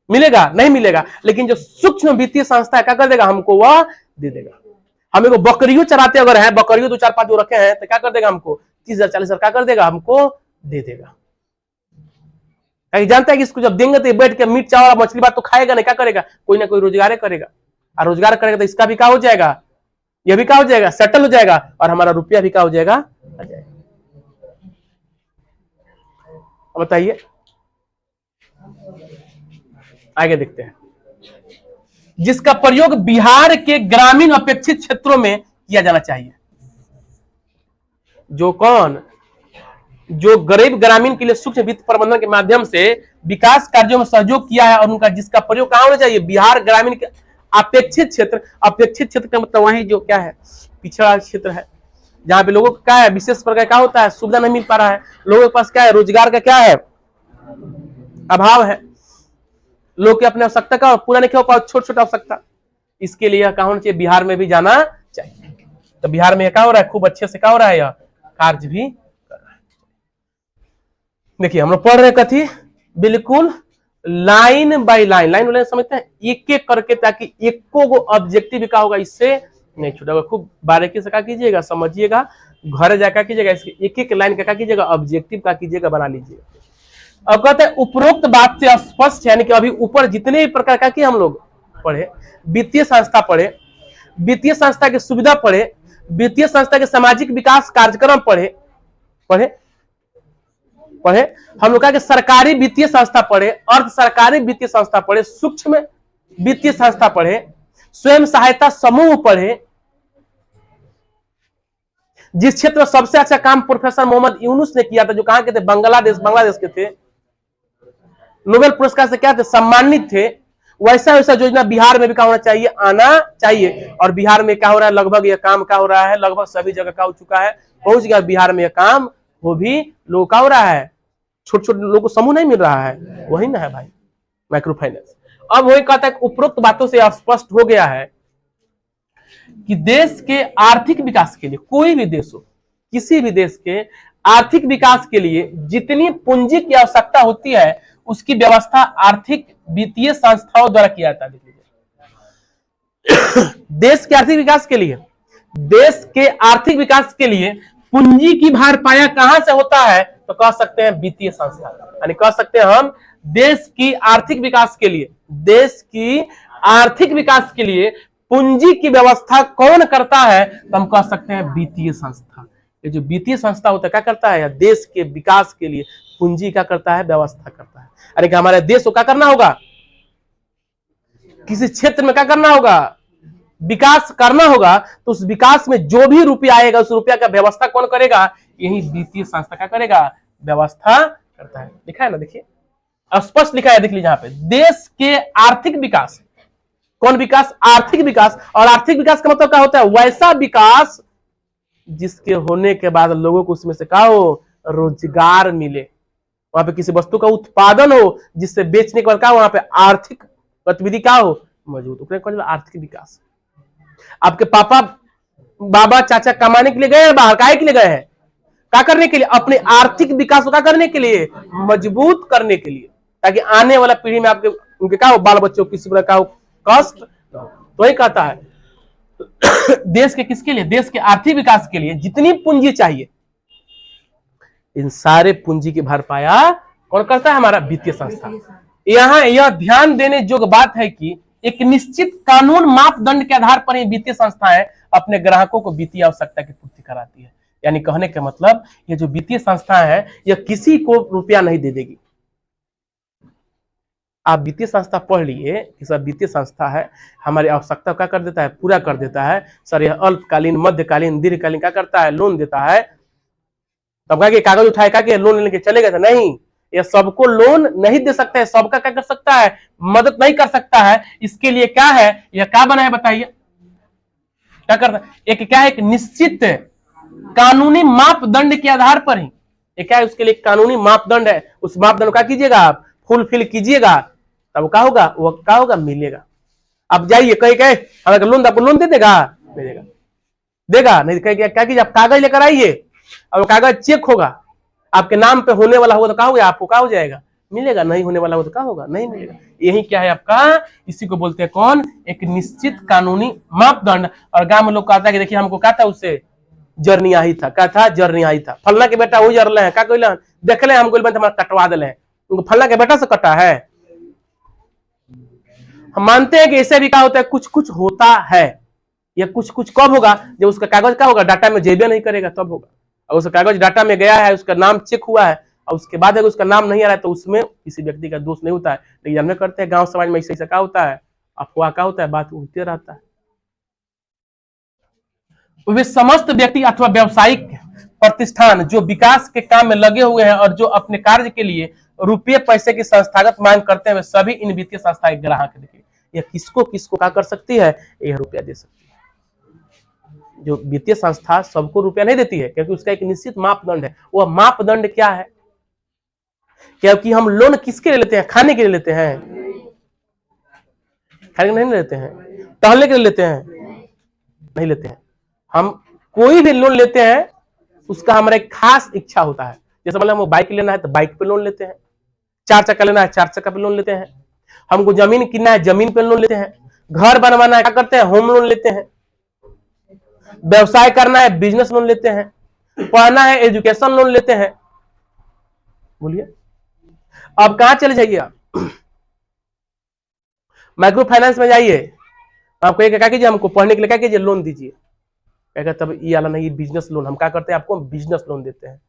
मिलेगा नहीं मिलेगा। लेकिन जो सूक्ष्म वित्तीय संस्था है क्या कर देगा, हमको वह दे देगा। हमें को बकरियों चराते अगर है, बकरियों 2-4-5 जो रखे हैं, तो क्या कर देगा, हमको 30,000 40,000 क्या कर देगा, हमको दे देगा। जानता है कि इसको जब देंगे तो बैठ के मीट चावल मछली बात तो खाएगा नहीं, क्या करेगा, कोई ना कोई रोजगार करेगा, और रोजगार करेगा तो इसका भी क्या हो जाएगा, यह भी क्या हो जाएगा, सेटल हो जाएगा, और हमारा रुपया भी क्या हो जाएगा, आ जाएगा। बताइए, आगे देखते हैं। जिसका प्रयोग बिहार के ग्रामीण अपेक्षित क्षेत्रों में किया जाना चाहिए। जो कौन? जो गरीब ग्रामीण के लिए सूक्ष्म वित्त प्रबंधन के माध्यम से विकास कार्यों में सहयोग किया है, और उनका जिसका प्रयोग कहां होना चाहिए, बिहार ग्रामीण के अपेक्षित क्षेत्र। अपेक्षित क्षेत्र का मतलब वही जो क्या है, पिछड़ा क्षेत्र है, जहां पे लोगों को क्या है, विशेष प्रकार क्या होता है, सुविधा नहीं मिल पा रहा है, लोगों के पास क्या है, रोजगार का क्या है, अभाव है, लोग के अपने आवश्यकता का पूरा नहीं हो पा, छोट छोट आवश्यकता, इसके लिए क्या होना चाहिए, बिहार में भी जाना चाहिए। तो बिहार में क्या हो रहा है, खूब अच्छे से क्या हो रहा है, यह कार्य भी कर रहा है। देखिए हम लोग पढ़ रहे कथी, बिल्कुल line by line, line by line समझते हैं, एक एक करके, ताकि एको को ऑब्जेक्टिव क्या होगा, इससे नहीं छूटेगा। खूब बारीकी से क्या कीजिएगा, समझिएगा, घर जाकर कीजिएगा, इसके एक एक लाइन का क्या कीजिएगा, ऑब्जेक्टिव का कीजिएगा, बना लीजिएगा। अब कहते हैं उपरोक्त बात से स्पष्ट, यानी कि अभी ऊपर जितने भी प्रकार का कि हम लोग पढ़े, वित्तीय संस्था पढ़े, वित्तीय संस्था की सुविधा पढ़े, वित्तीय संस्था के सामाजिक विकास कार्यक्रम पढ़े, हम लोग का सरकारी वित्तीय संस्था पढ़े, अर्ध सरकारी वित्तीय संस्था पढ़े, सूक्ष्म वित्तीय संस्था पढ़े, स्वयं सहायता समूह पढ़े। जिस क्षेत्र में सबसे अच्छा काम प्रोफेसर मोहम्मद यूनुस ने किया था, जो कहां के थे, बांग्लादेश के थे, नोबेल पुरस्कार से क्या थे, सम्मानित थे, वैसा वैसा योजना बिहार में भी क्या होना चाहिए, आना चाहिए। और बिहार में क्या हो रहा है, लगभग यह काम क्या हो रहा है, लगभग सभी जगह क्या हो चुका है, पहुंच गया बिहार में यह काम, वो भी लोग क्या हो रहा है, छोटे छोटे लोगों को समूह नहीं मिल रहा है, वही ना है भाई माइक्रो फाइनेंस। अब वही कहता है, उपरोक्त बातों से स्पष्ट हो गया है कि देश के आर्थिक विकास के लिए, कोई भी देश हो, किसी भी देश के आर्थिक विकास के लिए जितनी पूंजी की आवश्यकता होती है, उसकी व्यवस्था आर्थिक वित्तीय संस्थाओं द्वारा किया जाता है। देश के आर्थिक विकास के लिए, देश के आर्थिक विकास के लिए पूंजी की भरपाया कहां से होता है, तो कह सकते हैं वित्तीय संस्था, यानी कह सकते हैं हम देश की आर्थिक विकास के लिए, देश की आर्थिक विकास के लिए पूंजी की व्यवस्था कौन करता है, तो हम कह सकते हैं वित्तीय संस्था। ये जो वित्तीय संस्था होता है क्या करता है, देश के विकास के लिए पूंजी क्या करता है, व्यवस्था करता है। अरे कि हमारे देश को क्या करना होगा, किसी क्षेत्र में क्या करना होगा, विकास करना होगा, तो उस विकास में जो भी रुपया आएगा उस रुपया का व्यवस्था कौन करेगा, यही वित्तीय संस्था क्या करेगा, व्यवस्था करता है। लिखा है ना, देखिए स्पष्ट लिखा है, देख लीजिए यहाँ पे, देश के आर्थिक विकास, कौन विकास, आर्थिक विकास। और आर्थिक विकास का मतलब क्या होता है, वैसा विकास जिसके होने के बाद लोगों को उसमें से क्या हो, रोजगार मिले, वहां पे किसी वस्तु का उत्पादन हो जिससे बेचने के बाद क्या, वहां पे आर्थिक गतिविधि क्या हो, मौजूद, आर्थिक विकास। आपके पापा बाबा चाचा कमाने के लिए गए हैं बाहर, काहे के लिए गए हैं, क्या करने के लिए, अपने आर्थिक विकास को क्या करने के लिए, मजबूत करने के लिए, ताकि आने वाला पीढ़ी में आपके उनके क्या हो, बाल बच्चों किसी प्रकार का हो कष्ट। तो ही कहता है देश के किसके लिए, देश के आर्थिक विकास के लिए जितनी पूंजी चाहिए, इन सारे पूंजी की भरपाया कौन करता है, हमारा वित्तीय संस्था। यहां यह ध्यान देने योग्य बात है कि एक निश्चित कानून मापदंड के आधार पर वित्तीय संस्थाएं अपने ग्राहकों को वित्तीय आवश्यकता की पूर्ति कराती है। यानी कहने का मतलब, ये जो वित्तीय संस्था है यह किसी को रुपया नहीं दे देगी। आप वित्तीय संस्था पढ़ लिए कि सब वित्तीय संस्था है, हमारी आवश्यकता क्या कर देता है, पूरा कर देता है। सर यह अल्पकालीन, मध्यकालीन, दीर्घकालीन क्या करता है, लोन देता है। तब कहा कि कागज उठाए का कि लोन लेके चले गए, नहीं, यह सबको लोन नहीं दे सकता है, सबका क्या कर सकता है, मदद नहीं कर सकता है। इसके लिए क्या है, यह क्या बना है बताइए, क्या करता है, एक क्या है, एक निश्चित कानूनी मापदंड के आधार पर ही, एक क्या है, उसके लिए कानूनी मापदंड है, उस मापदंड का कीजिएगा आप, फुलफिल कीजिएगा, तब क्या होगा, वो क्या होगा, मिलेगा। अब जाइए कहीं कहे हमें लोन, आपको लोन दे देगा, मिलेगा, देगा नहीं, कहे क्या कीजिए, आप कागज लेकर आइए, अब कागज चेक होगा, आपके नाम पे होने वाला होगा तो क्या होगा, आपको क्या हो जाएगा, मिलेगा, नहीं होने वाला होगा तो क्या होगा, नहीं मिलेगा। यही क्या है आपका, इसी को बोलते हैं कौन, एक निश्चित कानूनी मापदंड। और गांव में लोग कहता है कि देखिए हमको क्या था, उससे जर्नी आई था, क्या था, जर्नी आई था, फलना के बेटा वो जरले हैं, क्या कहले देख ले, हमको हमारा कटवा दिले हैं, उनको फलना के बेटा से कटा है। हम मानते हैं कि ऐसे भी क्या होता है, कुछ कुछ होता है, ये कुछ कुछ कब होगा, जब उसका कागज क्या होगा, डाटा में जेबे नहीं करेगा तब होगा। और उसका कागज डाटा में गया है, उसका नाम चेक हुआ है, और उसके बाद अगर उसका नाम नहीं आ रहा है तो उसमें किसी व्यक्ति का दोष नहीं होता है। लेकिन हमने करते हैं गांव समाज में ऐसा क्या होता है, अफवाह क्या होता है, बात होते रहता है। वे समस्त व्यक्ति अथवा व्यवसायिक प्रतिष्ठान जो विकास के काम में लगे हुए हैं और जो अपने कार्य के लिए रुपये पैसे की संस्थागत मांग करते हैं, वे सभी इन वित्तीय संस्था के ग्राहक देखिए। यह किसको किसको क्या कर सकती है, यह रुपया दे सकती है। जो वित्तीय संस्था सबको रुपया नहीं देती है, क्योंकि उसका एक निश्चित मापदंड है। वह मापदंड क्या है, क्योंकि हम लोन किसके लिए लेते हैं, खाने के लिए लेते हैं, खाने के नहीं लेते हैं, टहलने के लिए लेते हैं, नहीं लेते हैं। हम कोई भी लोन लेते हैं उसका हमारा एक खास इच्छा होता है। जैसे मतलब हमको बाइक लेना है तो बाइक पे लोन लेते हैं, 4 चक्का लेना है 4 चक्का पे लोन लेते हैं, हमको जमीन किनना है जमीन पे लोन लेते हैं, घर बनवाना है क्या करते हैं, होम लोन लेते हैं, व्यवसाय करना है बिजनेस लोन लेते हैं, पढ़ना है एजुकेशन लोन लेते हैं। बोलिए अब कहां चले जाइए आप, माइक्रो फाइनेंस में जाइए, आपको क्या कीजिए, हमको पढ़ने के लिए क्या कीजिए, लोन दीजिए, क्या तब ये वाला नहीं, बिजनेस लोन हम क्या करते हैं, आपको बिजनेस लोन देते हैं।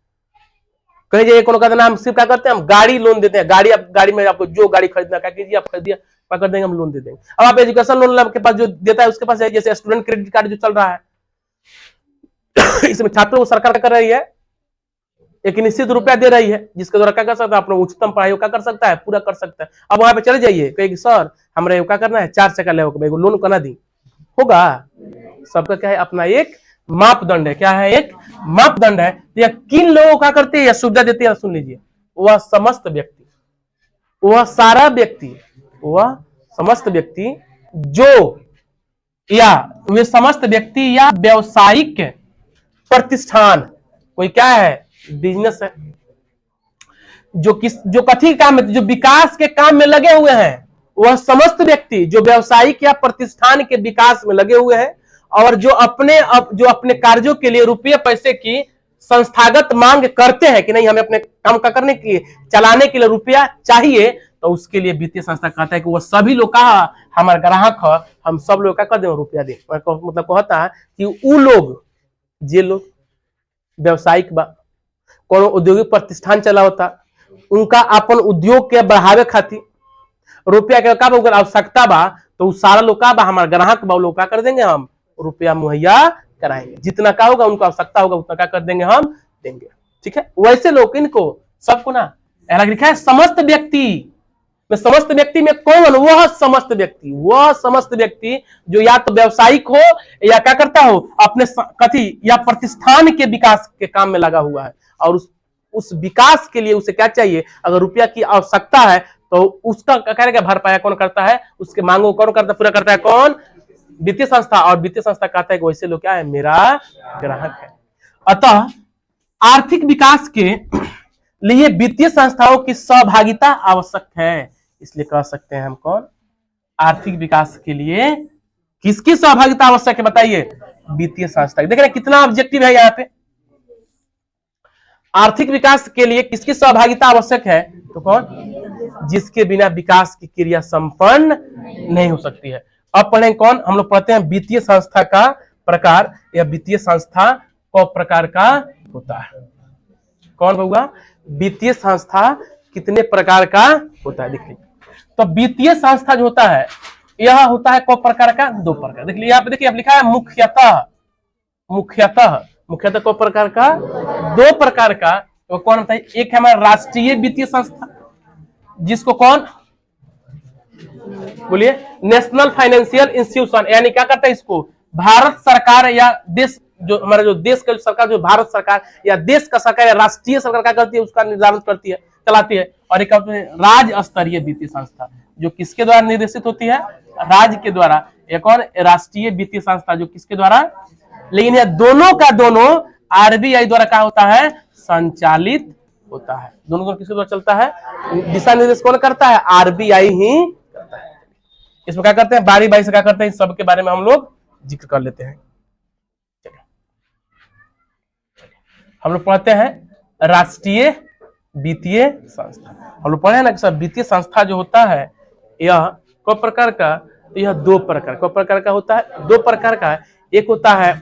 कहीं जाइए कोनो कहते हैं हम सिर्फ क्या करते हैं, हम गाड़ी लोन देते हैं, गाड़ी में आपको जो गाड़ी खरीदना क्या कीजिए, आप खरीदिए, पकड़ देंगे, हम लोन दे देंगे। अब आप एजुकेशन लोन आपके पास जो देता है उसके पास है, जैसे स्टूडेंट क्रेडिट कार्ड जो चल रहा है इसमें छात्रों को सरकार कर रही है, एक निश्चित रुपया दे रही है, जिसके द्वारा क्या कर सकता है, अपना उच्चतम पढ़ाई क्या कर सकता है, पूरा कर सकता है। अब वहां पे चले जाइए, कहेगी सर हमारे क्या करना है, 4 चक्का ले लोन करना दी, होगा। सबका क्या है, अपना एक मापदंड है, क्या है, एक मापदंड है। यह किन लोगों को क्या करती है, यह सुविधा देती है, सुन लीजिए, वह समस्त व्यक्ति, वह सारा व्यक्ति, वह समस्त व्यक्ति जो, या वे समस्त व्यक्ति या व्यावसायिक प्रतिष्ठान, कोई क्या है, बिजनेस है, जो कथी काम में, जो विकास के काम में लगे हुए हैं, वह समस्त व्यक्ति जो व्यावसायिक या प्रतिष्ठान के विकास में लगे हुए हैं और जो अपने कार्यों के लिए रुपये पैसे की संस्थागत मांग करते हैं कि नहीं हमें अपने काम का करने के लिए, चलाने के लिए रुपया चाहिए, तो उसके लिए वित्तीय संस्था कहता है कि वह सभी लोग का हमारे ग्राहक है, हम सब लोग का कर दे रुपया दे। मतलब कहता है कि वो लोग, जे लोग व्यवसायिक बा, कोनो औद्योगिक प्रतिष्ठान चला होता, उनका अपन उद्योग के बढ़ावे खातिर रुपया के का बा आवश्यकता बा, तो सारा लोग का बा हमारे ग्राहक बा, लोग का कर देंगे हम रुपया मुहैया कराएंगे, जितना का होगा उनको आवश्यकता होगा उतना का कर देंगे हम देंगे। ठीक है, वैसे लोग इनको सबको ना लिखा है समस्त व्यक्ति में, समस्त व्यक्ति में कौन, वह समस्त व्यक्ति, वह समस्त व्यक्ति जो या तो व्यावसायिक हो या क्या करता हो अपने कथी या प्रतिष्ठान के विकास के काम में लगा हुआ है, और उस विकास के लिए उसे क्या चाहिए, अगर रुपया की आवश्यकता है तो उसका क्या भरपाया कौन करता है, उसके मांगों कौन करता पूरा करता है, कौन, वित्तीय संस्था। और वित्तीय संस्था कहता है कि वैसे लोग क्या है, मेरा ग्राहक है। अतः आर्थिक विकास के लिए वित्तीय संस्थाओं की सहभागिता आवश्यक है, इसलिए कह सकते हैं हम कौन, आर्थिक विकास के लिए किसकी सहभागिता आवश्यक है बताइए, वित्तीय संस्था। देख रहे हैं कितना ऑब्जेक्टिव है यहाँ पे, आर्थिक विकास के लिए किसकी सहभागिता आवश्यक है, तो कौन, जिसके बिना विकास की क्रिया संपन्न नहीं हो सकती है। अब पढ़ें कौन, हम लोग पढ़ते हैं वित्तीय संस्था का प्रकार, या वित्तीय संस्था को प्रकार का होता है, कौन होगा, वित्तीय संस्था कितने प्रकार का होता है, देख लीजिए। तो वित्तीय संस्था जो होता है यह होता है को प्रकार का, दो प्रकार, देख लीजिए यहाँ पे, देखिए अब लिखा है मुख्यतः, मुख्यतः, मुख्यतः को प्रकार का, दो प्रकार का, तो कौन होता है, एक है हमारा राष्ट्रीय वित्तीय संस्था, जिसको कौन बोलिए, नेशनल फाइनेंशियल इंस्टीट्यूशन, यानी क्या करता है इसको भारत सरकार या देश, जो हमारा जो देश का सरकार, जो भारत सरकार या देश का सरकार या राष्ट्रीय सरकार क्या करती है, उसका निर्धारण करती है, चलाती है। और एक राज्य स्तरीय वित्तीय संस्था, जो किसके द्वारा निर्देशित होती है, राज्य के द्वारा। एक और राष्ट्रीय वित्तीय संस्था जो किसके द्वारा, लेकिन यह दोनों का दोनों आरबीआई द्वारा क्या होता है, संचालित होता है। दोनों किसके द्वारा चलता है, दिशा निर्देश कौन करता है, आरबीआई ही करता है। इसमें क्या करते हैं, बारी बारी से क्या करते हैं, इस सब के बारे में हम लोग जिक्र कर लेते हैं। हम लोग पढ़ते हैं राष्ट्रीय वित्तीय संस्था, हम लोग पढ़े ना कि सब वित्तीय संस्था जो होता है यह को प्रकार का, यह दो प्रकार को प्रकार का होता है, दो प्रकार का, एक होता है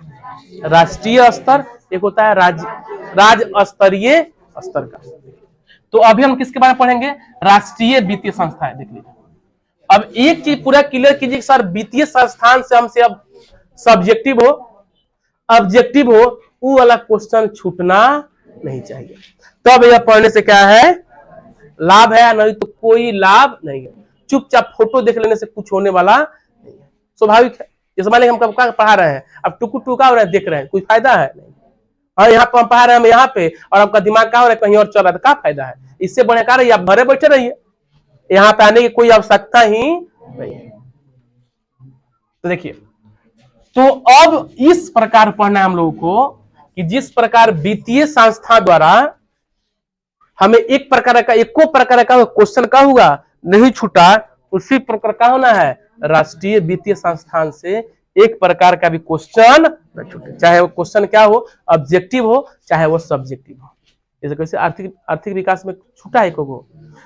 राष्ट्रीय स्तर, एक होता है राज्य स्तरीय स्तर का। तो अभी हम किसके बारे में पढ़ेंगे, राष्ट्रीय वित्तीय संस्था है। देख लीजिए, अब एक चीज पूरा क्लियर कीजिए सर, वित्तीय संस्थान से हमसे अब सब्जेक्टिव हो ऑब्जेक्टिव हो, वो वाला क्वेश्चन छूटना नहीं चाहिए। तब यह पढ़ने से क्या है, लाभ है, नहीं तो कोई लाभ नहीं है। चुपचाप फोटो देख लेने से कुछ होने वाला नहीं है, स्वाभाविक है। जैसे मान लीजिए हम पढ़ा रहे हैं, अब टुकु टुका हो रहा है, देख रहे हैं, कोई फायदा है नहीं। हाँ, यहाँ पर हम पढ़ा रहे हैं, हम यहाँ पे, और आपका दिमाग क्या हो रहा है, कहीं और चल रहा है, तो क्या फायदा है। इससे बढ़िया क्या रही, आप घरे बैठे रहिए, यहाँ पे आने की कोई आवश्यकता ही नहीं है। तो देखिए, तो अब इस प्रकार पढ़ना है हम लोगों को कि जिस प्रकार वित्तीय संस्था द्वारा हमें एक प्रकार का, एको प्रकार का क्वेश्चन का हुआ नहीं छूटा, उसी प्रकार का होना है राष्ट्रीय वित्तीय संस्थान से एक प्रकार का भी क्वेश्चन न छूटे, चाहे वो क्वेश्चन क्या हो, ऑब्जेक्टिव हो चाहे वो सब्जेक्टिव हो। जैसे कैसे आर्थिक विकास में छूटा है को,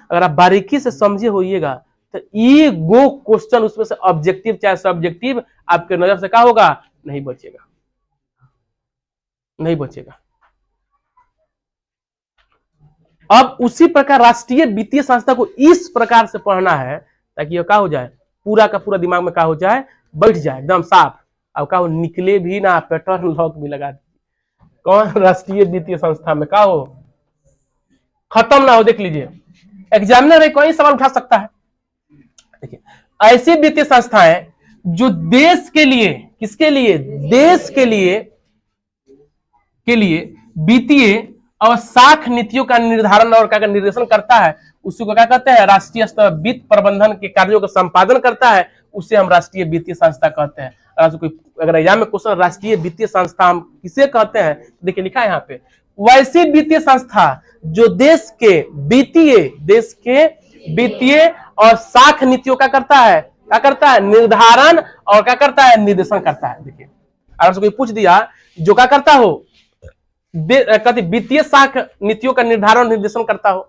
अगर आप बारीकी से समझे होइएगा तो ये गो क्वेश्चन उसमें से ऑब्जेक्टिव चाहे सब्जेक्टिव आपके नजर से क्या होगा, नहीं बचेगा, नहीं बचेगा। अब उसी प्रकार राष्ट्रीय वित्तीय संस्था को इस प्रकार से पढ़ना है ताकि ये क्या हो जाए, पूरा का पूरा दिमाग में क्या हो जाए, बैठ जाए एकदम साफ। अब क्या हो, निकले भी ना, पैटर्न लॉक भी लगा दीजिए, कौन राष्ट्रीय वित्तीय संस्था में क्या हो, खत्म ना हो। देख लीजिए, एग्जामिनर कोई सवाल उठा सकता है। देखिए, ऐसी वित्तीय संस्थाएं जो देश के लिए, किसके लिए, देश के लिए वित्तीय और साख नीतियों का निर्धारण और क्या निर्देशन करता है, उसी को क्या कहते हैं, राष्ट्रीय स्तर वित्त प्रबंधन के कार्यों का संपादन करता है, उसे हम राष्ट्रीय वित्तीय संस्था कहते हैं। अगर एग्जाम में क्वेश्चन राष्ट्रीय वित्तीय संस्था हम किसे कहते हैं, देखिए लिखा है यहाँ पे, वैसी वित्तीय संस्था जो देश के वित्तीय और साख नीतियों का करता है, क्या करता है, निर्धारण और क्या करता है, निर्देशन करता है। देखिए, अगर कोई पूछ दिया जो क्या करता हो, वित्तीय साख नीतियों का निर्धारण निर्देशन करता हो,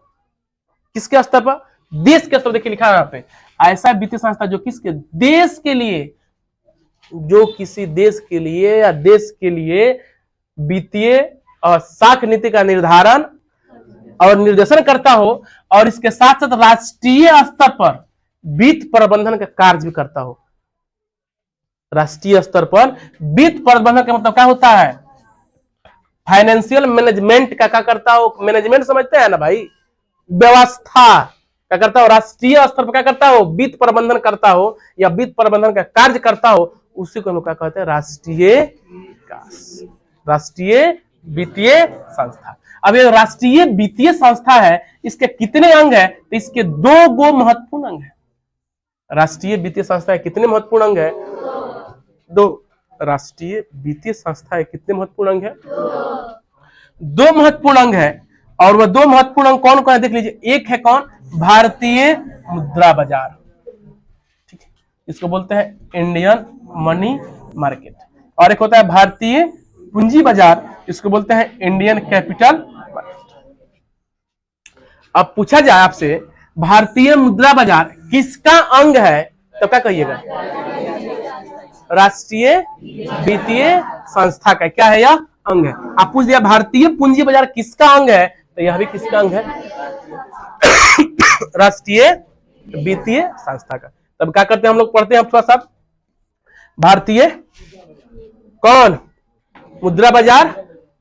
किसके स्तर पर, देश के स्तर। देखिए लिखा है यहाँ पे, ऐसा वित्तीय संस्था जो किसके, देश के लिए, जो किसी देश के लिए या देश के लिए वित्तीय और साख नीति का निर्धारण और निर्देशन करता हो, और इसके साथ साथ राष्ट्रीय स्तर पर वित्त प्रबंधन का कार्य भी करता हो। राष्ट्रीय स्तर पर वित्त प्रबंधन का मतलब क्या होता है? फाइनेंशियल मैनेजमेंट का क्या करता हो? मैनेजमेंट समझते हैं ना भाई, व्यवस्था क्या करता हो? राष्ट्रीय स्तर पर क्या करता हो? वित्त प्रबंधन करता हो या वित्त प्रबंधन का कार्य करता हो, उसी को हम लोग क्या कहते हैं? राष्ट्रीय विकास, राष्ट्रीय वित्तीय संस्था। अब ये राष्ट्रीय वित्तीय संस्था है, इसके कितने अंग है? तो इसके 2 महत्वपूर्ण अंग है। राष्ट्रीय वित्तीय संस्था है, कितने महत्वपूर्ण अंग है? 2। राष्ट्रीय वित्तीय संस्था है, कितने महत्वपूर्ण अंग है? 2 महत्वपूर्ण अंग है। और वह 2 महत्वपूर्ण अंग कौन कौन है? देख लीजिए। एक है कौन? भारतीय मुद्रा बाजार, ठीक है, इसको बोलते हैं इंडियन मनी मार्केट। और एक होता है भारतीय पूंजी बाजार, इसको बोलते हैं इंडियन कैपिटल मार्केट। अब पूछा जाए आपसे भारतीय मुद्रा बाजार किसका अंग है, तो क्या कहिएगा? राष्ट्रीय वित्तीय संस्था का क्या है? यह अंग है। आप पूछ दिया भारतीय पूंजी बाजार किसका अंग है, तो यह भी किसका अंग है? राष्ट्रीय वित्तीय संस्था का। तब क्या करते हैं हम लोग? पढ़ते हैं थोड़ा सा। भारतीय कौन? मुद्रा बाजार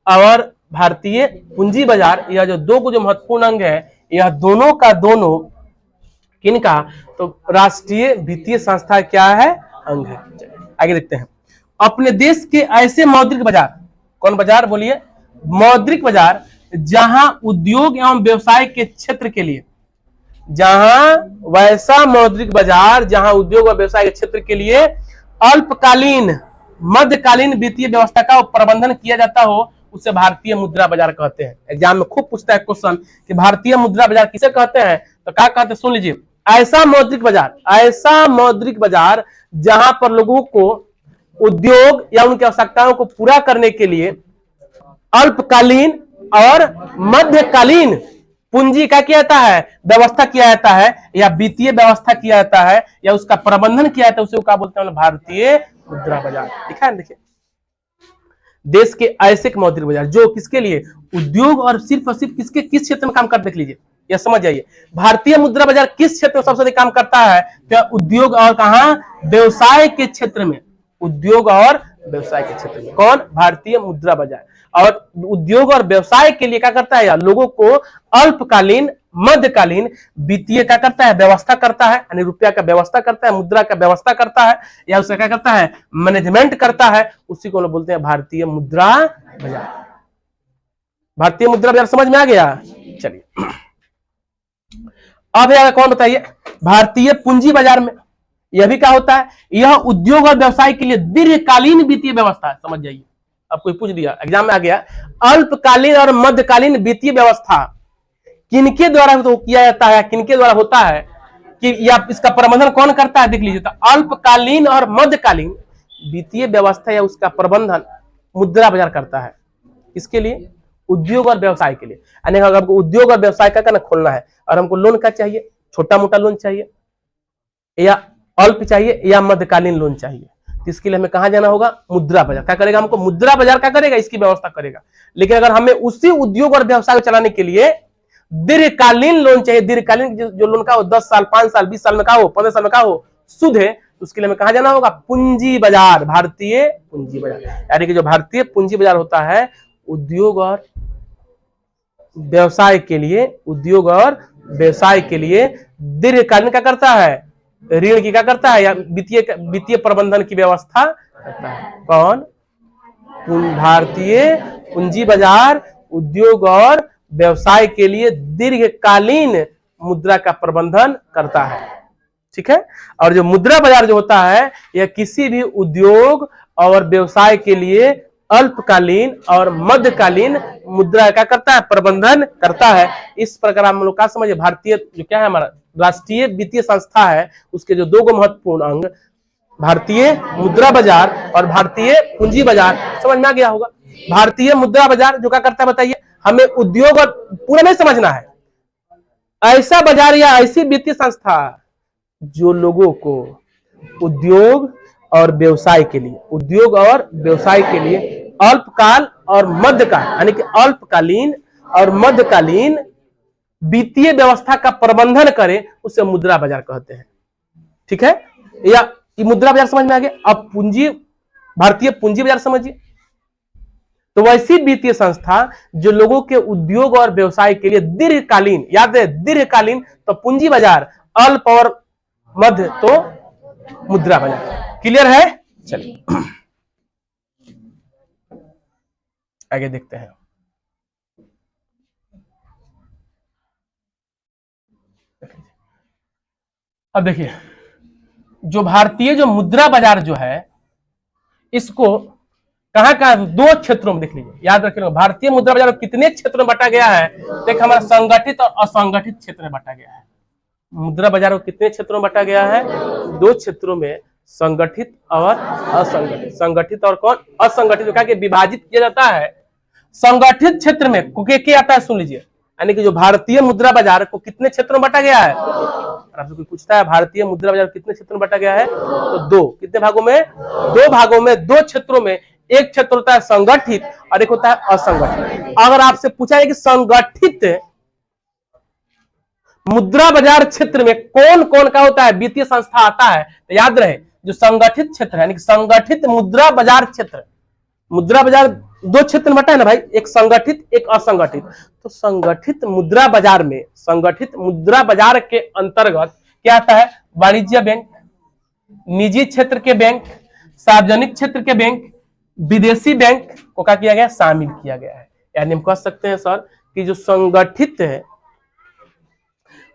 और भारतीय पूंजी बाजार, यह जो 2 जो महत्वपूर्ण अंग है, यह दोनों का दोनों किनका? तो राष्ट्रीय वित्तीय संस्था क्या है? अंग है। आगे देखते हैं। अपने देश के ऐसे मौद्रिक बाजार, कौन बाजार बोलिए? मौद्रिक बाजार, जहां उद्योग एवं व्यवसाय के क्षेत्र के लिए, जहां वैसा मौद्रिक बाजार जहां उद्योग और व्यवसाय के क्षेत्र के लिए अल्पकालीन मध्यकालीन वित्तीय व्यवस्था का प्रबंधन किया जाता हो, उसे भारतीय मुद्रा बाजार कहते हैं। एग्जाम में खूब पूछता है क्वेश्चन कि भारतीय मुद्रा बाजार किसे कहते हैं, तो क्या कहते हैं? सुन लीजिए। ऐसा मौद्रिक बाजार जहां पर लोगों को उद्योग या उनकी आवश्यकताओं को पूरा करने के लिए अल्पकालीन और मध्यकालीन पूंजी का किया जाता है? व्यवस्था किया जाता है, या वित्तीय व्यवस्था किया जाता है, या उसका प्रबंधन किया जाता है, उसे क्या बोलते हैं? भारतीय मुद्रा बाजार। लिखा है, देखिए। देश के ऐसे मौद्रिक बाजार जो किसके लिए? उद्योग और सिर्फ किसके किस क्षेत्र में काम कर, देख लीजिए, या समझ जाइए। भारतीय मुद्रा बाजार किस क्षेत्र में सबसे अधिक काम करता है? तो उद्योग और कहां? व्यवसाय के क्षेत्र में। उद्योग और व्यवसाय के क्षेत्र में कौन? भारतीय मुद्रा बाजार। और उद्योग और व्यवसाय के लिए क्या करता है? या लोगों को अल्पकालीन मध्यकालीन वित्तीय क्या करता है? व्यवस्था करता है, यानी रुपया का व्यवस्था करता है, मुद्रा का व्यवस्था करता है, या उसका क्या करता है? मैनेजमेंट करता है। उसी को लोग बोलते हैं भारतीय मुद्रा बाजार। भारतीय मुद्रा बाजार समझ में आ गया? चलिए अब यार कौन बताइए? भारतीय पूंजी बाजार में यह भी क्या होता है? यह उद्योग और व्यवसाय के लिए दीर्घकालीन वित्तीय व्यवस्था है। समझ जाइए। अब कोई पूछ दिया, एग्जाम में आ गया, अल्पकालीन और मध्यकालीन वित्तीय व्यवस्था किनके द्वारा तो किया जाता है, किनके द्वारा होता है, कि या इसका प्रबंधन कौन करता है? देख लीजिए। तो अल्पकालीन और मध्यकालीन वित्तीय व्यवस्था या उसका प्रबंधन मुद्रा बाजार करता है। किसके लिए? उद्योग और व्यवसाय के लिए। यानी अगर हमको उद्योग और व्यवसाय का ना खोलना है और हमको लोन का चाहिए, छोटा मोटा लोन चाहिए, या अल्प चाहिए, या मध्यकालीन लोन चाहिए, तो इसके लिए हमें कहां जाना होगा? मुद्रा बाजार। क्या करेगा? हमको मुद्रा बाजार क्या करेगा? इसकी व्यवस्था करेगा। लेकिन अगर हमें उसी उद्योग और व्यवसाय को चलाने के लिए दीर्घकालीन लोन चाहिए, दीर्घकालीन जो लोन का हो 10 साल 5 साल 20 साल में का हो 15 साल में का हो शुद्ध है, तो उसके लिए हमें कहां जाना होगा? पूंजी बाजार, भारतीय पूंजी बाजार। यानी कि जो भारतीय पूंजी बाजार होता है उद्योग और व्यवसाय के लिए, उद्योग और व्यवसाय के लिए दीर्घकालीन क्या करता है? ऋण की क्या करता है? या वित्तीय प्रबंधन की व्यवस्था करता है। कौन? भारतीय पूंजी बाजार उद्योग और व्यवसाय के लिए दीर्घकालीन मुद्रा का प्रबंधन करता है। ठीक है। और जो मुद्रा बाजार जो होता है यह किसी भी उद्योग और व्यवसाय के लिए अल्पकालीन और मध्यकालीन मुद्रा का करता है? प्रबंधन करता है। इस प्रकार हम लोग क्या समझे? भारतीय जो क्या है हमारा राष्ट्रीय वित्तीय संस्था है, उसके जो 2 महत्वपूर्ण अंग भारतीय मुद्रा बाजार और भारतीय पूंजी बाजार, समझ में आ गया होगा। भारतीय मुद्रा बाजार जो क्या करता है बताइए? हमें उद्योग और पूरा नहीं समझना है, ऐसा बाजार या ऐसी वित्तीय संस्था जो लोगों को उद्योग और व्यवसाय के लिए अल्पकाल और मध्यकाल यानी कि अल्पकालीन और मध्यकालीन वित्तीय व्यवस्था का प्रबंधन करे उसे मुद्रा बाजार कहते हैं। ठीक है, या मुद्रा बाजार समझ में आ गया। अब पूंजी, भारतीय पूंजी बाजार समझिए। तो वैसी वित्तीय संस्था जो लोगों के उद्योग और व्यवसाय के लिए दीर्घकालीन, याद है दीर्घकालीन, तो पूंजी बाजार, अल्प और मध्य तो मुद्रा बाजार। क्लियर है? चलिए आगे देखते हैं। अब देखिए, जो भारतीय जो मुद्रा बाजार जो है, इसको कहां दो क्षेत्रों में देख लीजिए, याद रखिएगा। भारतीय मुद्रा बाजार कितने क्षेत्रों में बांटा गया है? देख, हमारा संगठित और असंगठित क्षेत्र में बांटा गया है। मुद्रा बाजार को कितने क्षेत्रों में बांटा गया है? दो क्षेत्रों में, संगठित और असंगठित। संगठित और कौन? असंगठित का विभाजित किया जाता है। संगठित क्षेत्र में क्या आता है सुन लीजिए, यानी कि जो भारतीय मुद्रा बाजार को कितने क्षेत्रों में बांटा गया है? आपसे कोई पूछता है भारतीय मुद्रा बाजार कितने क्षेत्रों में बांटा गया है, तो दो। कितने भागों में? दो भागों में, दो क्षेत्रों में। एक क्षेत्र होता है संगठित और एक होता है असंगठित। अगर आपसे पूछा है कि संगठित मुद्रा बाजार क्षेत्र में कौन कौन का होता है, वित्तीय संस्था आता है, तो याद रहे जो संगठित क्षेत्र है, यानी कि संगठित मुद्रा बाजार क्षेत्र। मुद्रा बाजार दो क्षेत्र में बटा है ना भाई, एक संगठित एक असंगठित। तो संगठित मुद्रा बाजार में, संगठित मुद्रा बाजार के अंतर्गत क्या आता है? वाणिज्य बैंक, निजी क्षेत्र के बैंक, सार्वजनिक क्षेत्र के बैंक, विदेशी बैंक को क्या किया गया? शामिल किया गया है। यानी हम कह सकते हैं सर कि जो संगठित है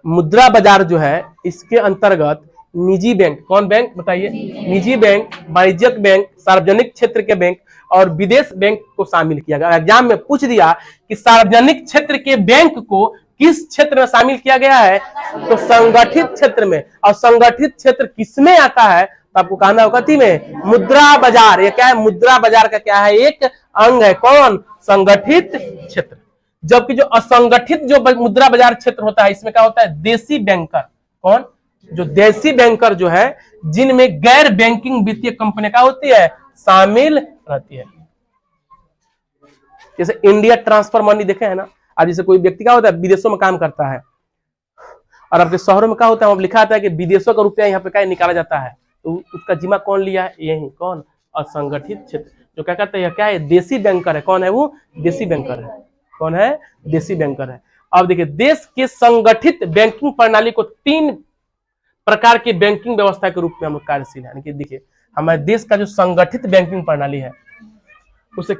मुद्रा बाजार जो है, इसके अंतर्गत निजी बैंक, कौन बैंक बताइए? निजी बैंक, वाणिज्यिक बैंक, सार्वजनिक क्षेत्र के बैंक और विदेश बैंक को शामिल किया गया। एग्जाम में पूछ दिया कि सार्वजनिक क्षेत्र के बैंक को किस क्षेत्र में शामिल किया गया है, तो संगठित क्षेत्र में। और संगठित क्षेत्र किसमें आता है, तो आपको कहना होगा थी में मुद्रा बाजार। ये क्या है? मुद्रा बाजार का क्या है? एक अंग है। कौन? संगठित क्षेत्र। जबकि जो असंगठित जो मुद्रा बाजार क्षेत्र होता है, इसमें क्या होता है? देसी बैंकर। कौन? जो देसी बैंकर जो है, जिनमें गैर बैंकिंग वित्तीय कंपनी क्या होती है? शामिल रहती है। जैसे इंडिया ट्रांसफर मनी देखे है ना। अब जैसे कोई व्यक्ति क्या होता है, विदेशों में काम करता है और आपके शहरों में क्या होता है, लिखा आता है कि विदेशों का रुपया यहाँ पे क्या निकाला जाता है, तो उसका जिम्मा कौन लिया है? यही कौन? असंगठित क्षेत्र। जो क्या करते हैं, क्या है? देसी बैंकर है। कौन है वो? देसी बैंकर है। कौन है? देसी बैंकर है। अब देखिए, देश के संगठित बैंकिंग प्रणाली को तीन प्रकार की बैंकिंग व्यवस्था के रूप में हम कार्यशील है। यानी कि देखिए, हमारे देश का जो संगठित बैंकिंग प्रणाली है, उसमें